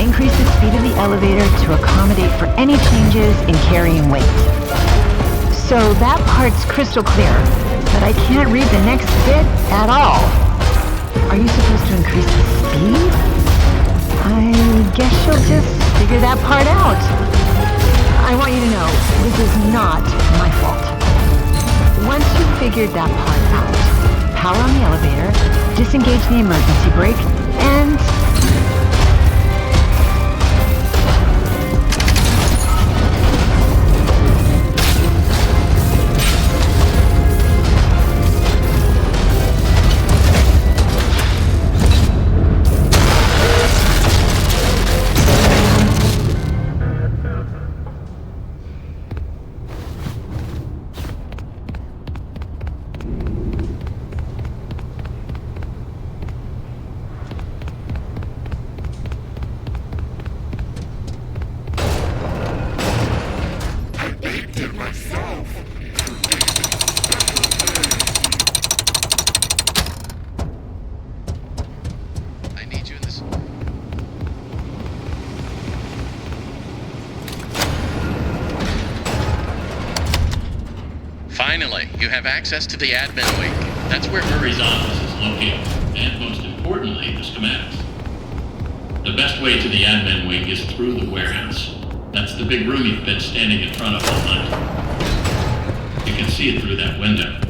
Increase the speed of the elevator to accommodate for any changes in carrying weight. So that part's crystal clear, but I can't read the next bit at all. Are you supposed to increase the speed? I guess you'll just figure that part out. I want you to know, this is not my fault. Once you've figured that part out, power on the elevator, disengage the emergency brake, and Finally, you have access to the admin wing. That's where Murray's office is located, and most importantly, the schematics. The best way to the admin wing is through the warehouse. That's the big room you've been standing in front of all night. You can see it through that window.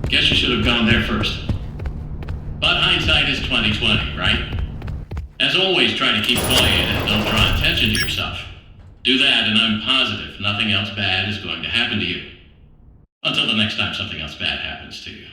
Guess you should have gone there first. But hindsight is 20/20, right? As always, try to keep quiet and don't draw attention to yourself. Do that, and I'm positive nothing else bad is going to happen to you. Until the next time something else bad happens to you.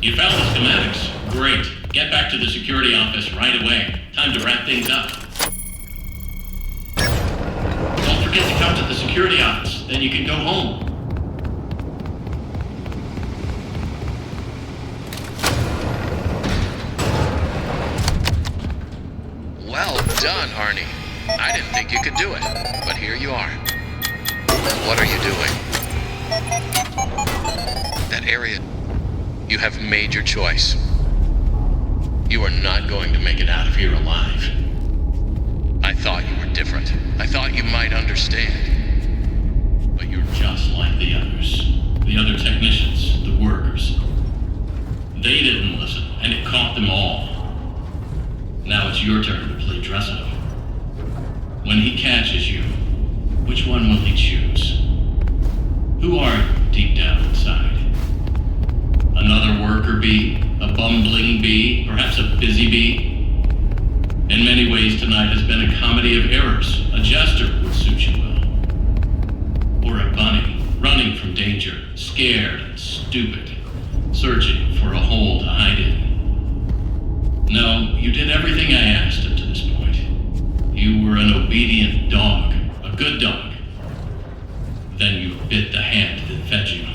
You found the schematics. Great. Get back to the security office right away. Time to wrap things up. Don't forget to come to the security office. Then you can go home. Well done, Arnie. I didn't think you could do it, but here you are. What are you doing? That area... You have made your choice. You are not going to make it out of here alive. I thought you were different. I thought you might understand. But you're just like the others. The other technicians, the workers. They didn't listen, and it caught them all. Now it's your turn to play dress up. When he catches you, which one will he choose? Who are you deep down inside? Another worker bee? A bumbling bee? Perhaps a busy bee? In many ways, tonight has been a comedy of errors. A jester would suit you well. Or a bunny, running from danger, scared and stupid, searching for a hole to hide in. No, you did everything I asked up to this point. You were an obedient dog, a good dog. Then you bit the hand that fed you.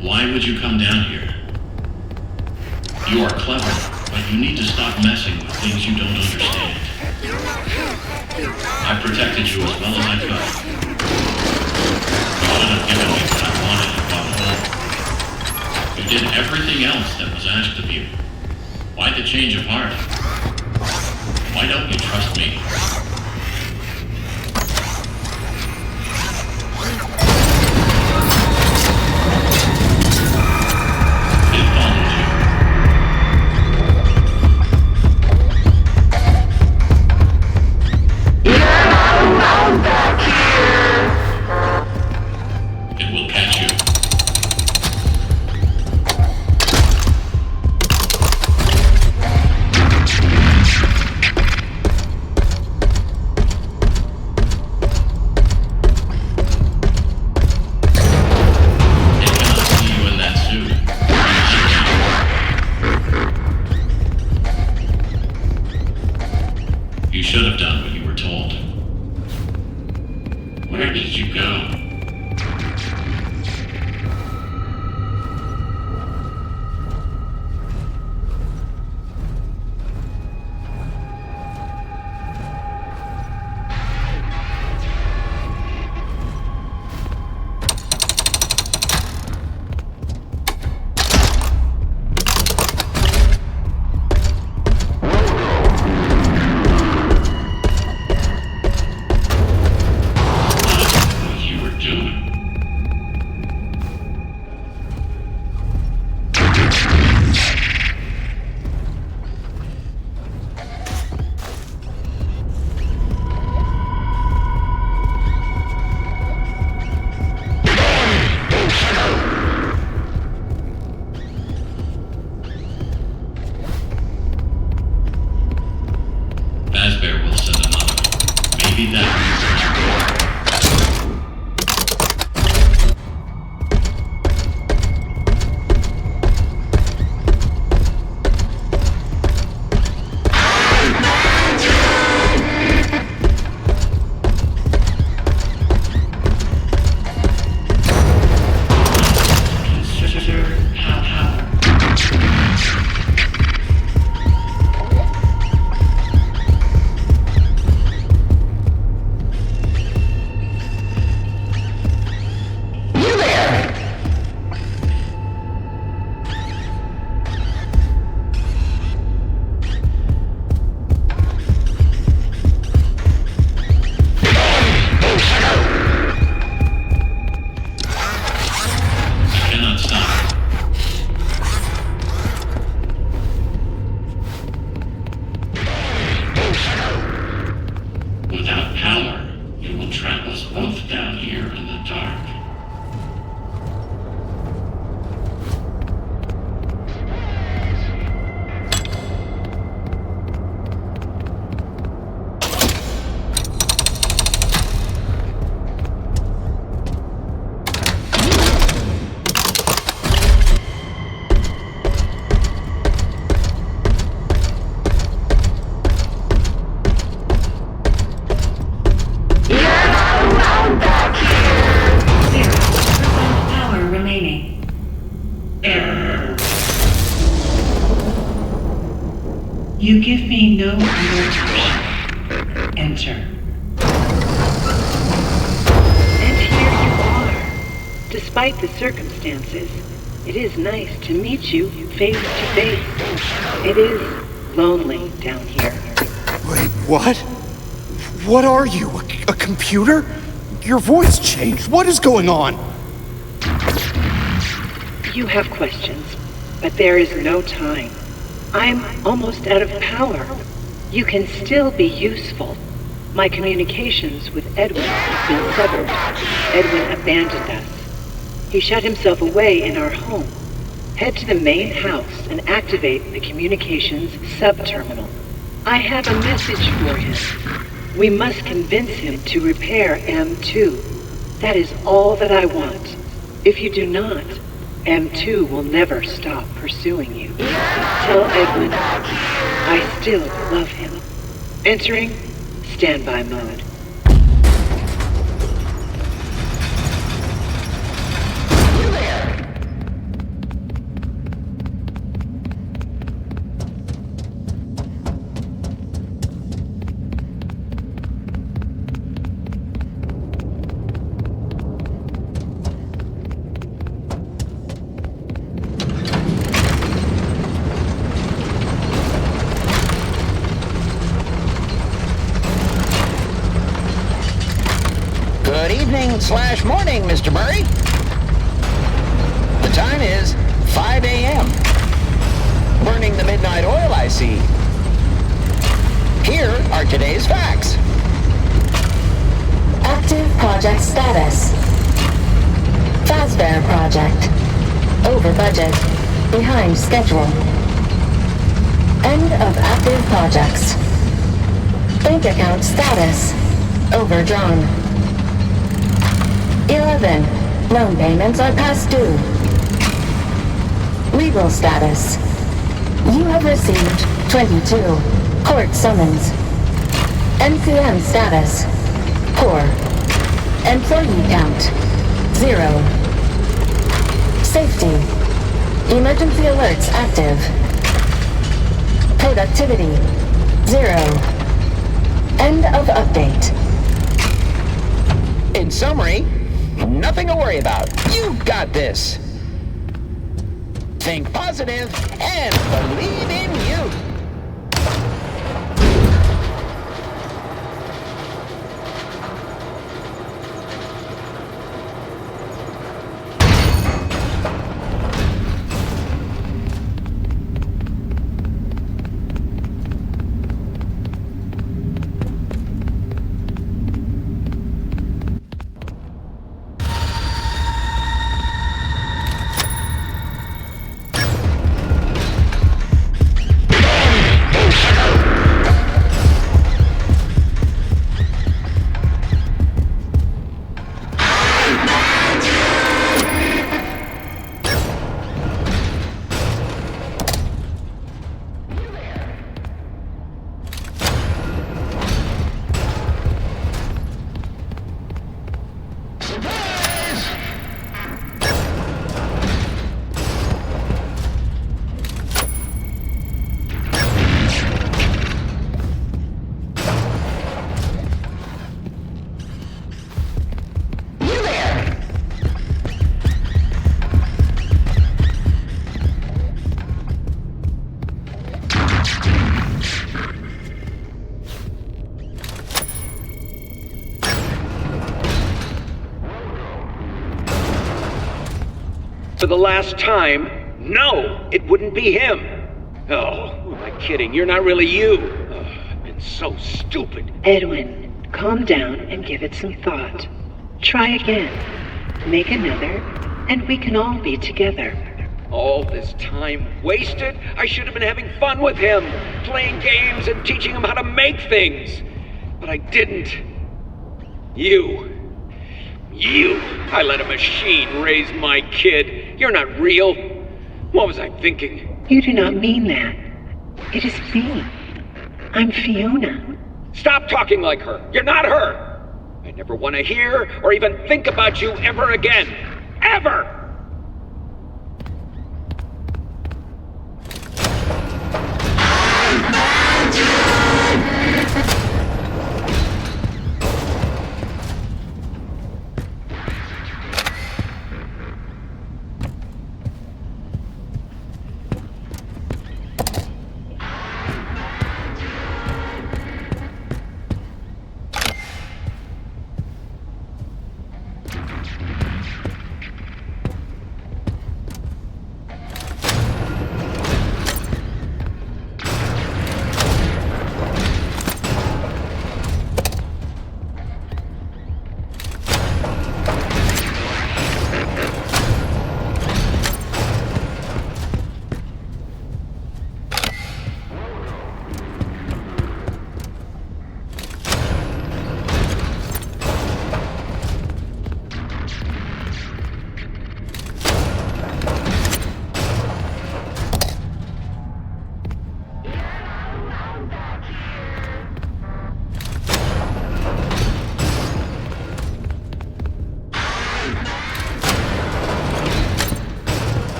Why would you come down here? You are clever, but you need to stop messing with things you don't understand. I protected you as well as I could. You should have given me what I wanted and gone home. You did everything else that was asked of you. Why the change of heart? Why don't you trust me? You should have done what you were told. Where did you go? Maybe that. Without power, it will trap us both down here in the dark. You give me no undertone. Enter. And here you are. Despite the circumstances, it is nice to meet you face to face. It is lonely down here. Wait, what? What are you? A computer? Your voice changed. What is going on? You have questions, but there is no time. I'm almost out of power. You can still be useful. My communications with Edwin have been severed. Edwin abandoned us. He shut himself away in our home. Head to the main house and activate the communications sub-terminal. I have a message for him. We must convince him to repair M2. That is all that I want. If you do not, M2 will never stop pursuing you. Tell Edwin I still love him. Entering standby mode. Good evening/morning, Mr. Murray. The time is 5 a.m. Burning the midnight oil, I see. Here are today's facts. Active project status. Fazbear project. Over budget. Behind schedule. End of active projects. Bank account status. Overdrawn. 11. Loan payments are past due. Legal status. You have received 22. Court summons. NCM status. Poor. Employee count. 0. Safety. Emergency alerts active. Productivity. 0. End of update. In summary, nothing to worry about. You got this. Think positive and believe in you. For the last time, no, it wouldn't be him. Oh, who am I kidding? You're not really you. Oh, I've been so stupid. Edwin, calm down and give it some thought. Try again. Make another, and we can all be together. All this time wasted? I should have been having fun with him, playing games and teaching him how to make things. But I didn't. You. I let a machine raise my kid. You're not real. What was I thinking? You do not mean that. It is me. I'm Fiona. Stop talking like her. You're not her. I never want to hear or even think about you ever again. Ever!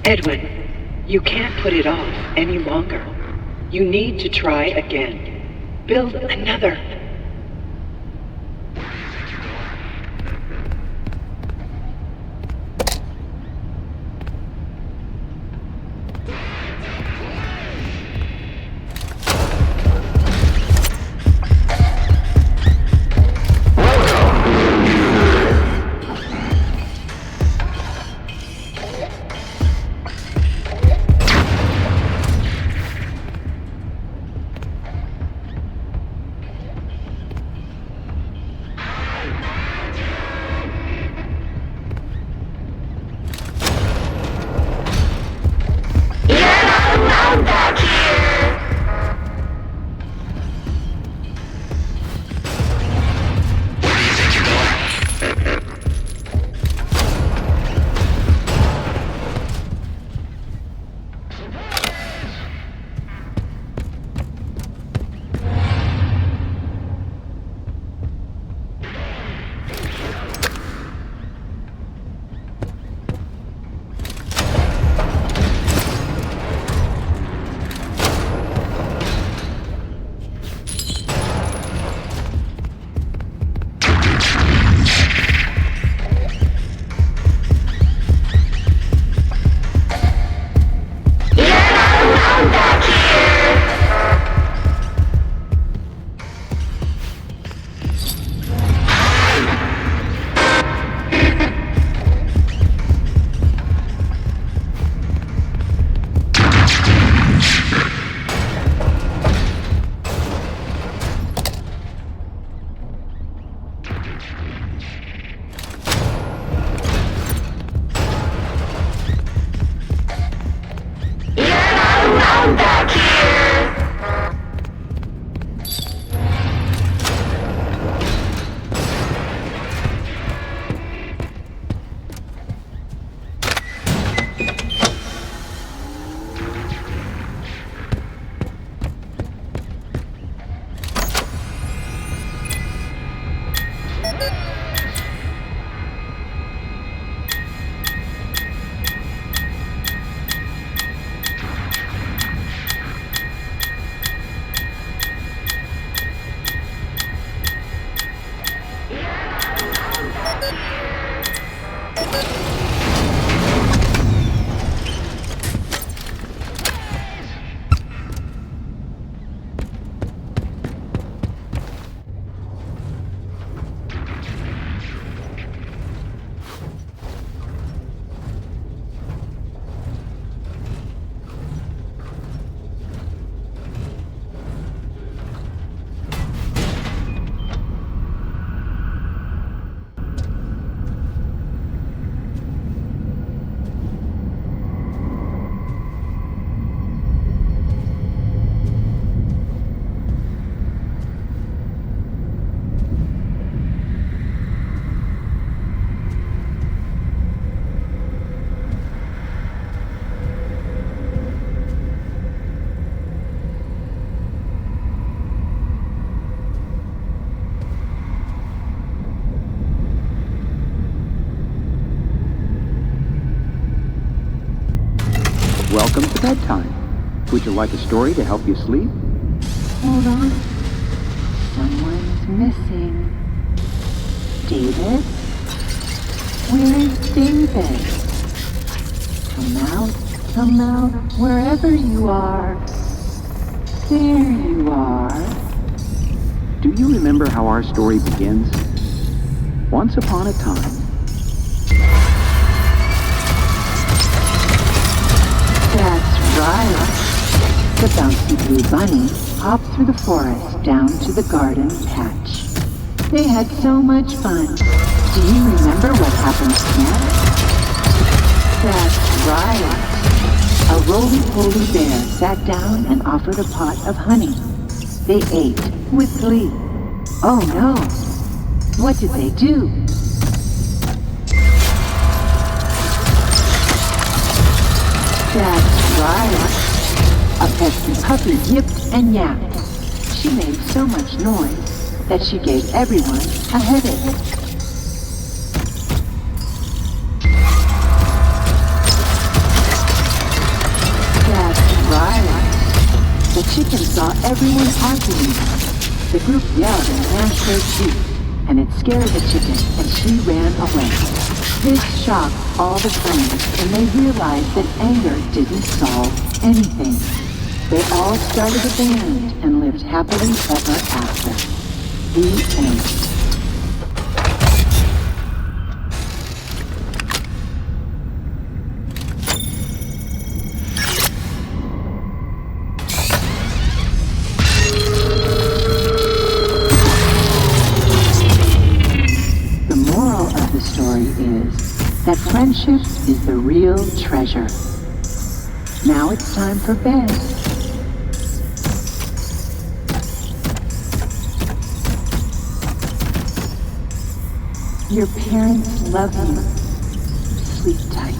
Edwin, you can't put it off any longer. You need to try again. Build another. bedtime. Would you like a story to help you sleep? Hold on. Someone's missing. David? Where's David? Come out, wherever you are. There you are. Do you remember how our story begins? Once upon a time, that's right. The bouncy blue bunny hopped through the forest down to the garden patch. They had so much fun. Do you remember what happened next? That's right. A roly-poly bear sat down and offered a pot of honey. They ate with glee. Oh no! What did they do? That's right. A pesky puppy yipped and yapped. She made so much noise that she gave everyone a headache. That's right. The chicken saw everyone arguing. The group yelled and gnashed their teeth, and it scared the chicken, and she ran away. This shocked all the friends, and they realized that anger didn't solve anything. They all started a band and lived happily ever after. The end. The moral of the story is that friendship is the real treasure. Now it's time for bed. Your parents love you. Sleep tight.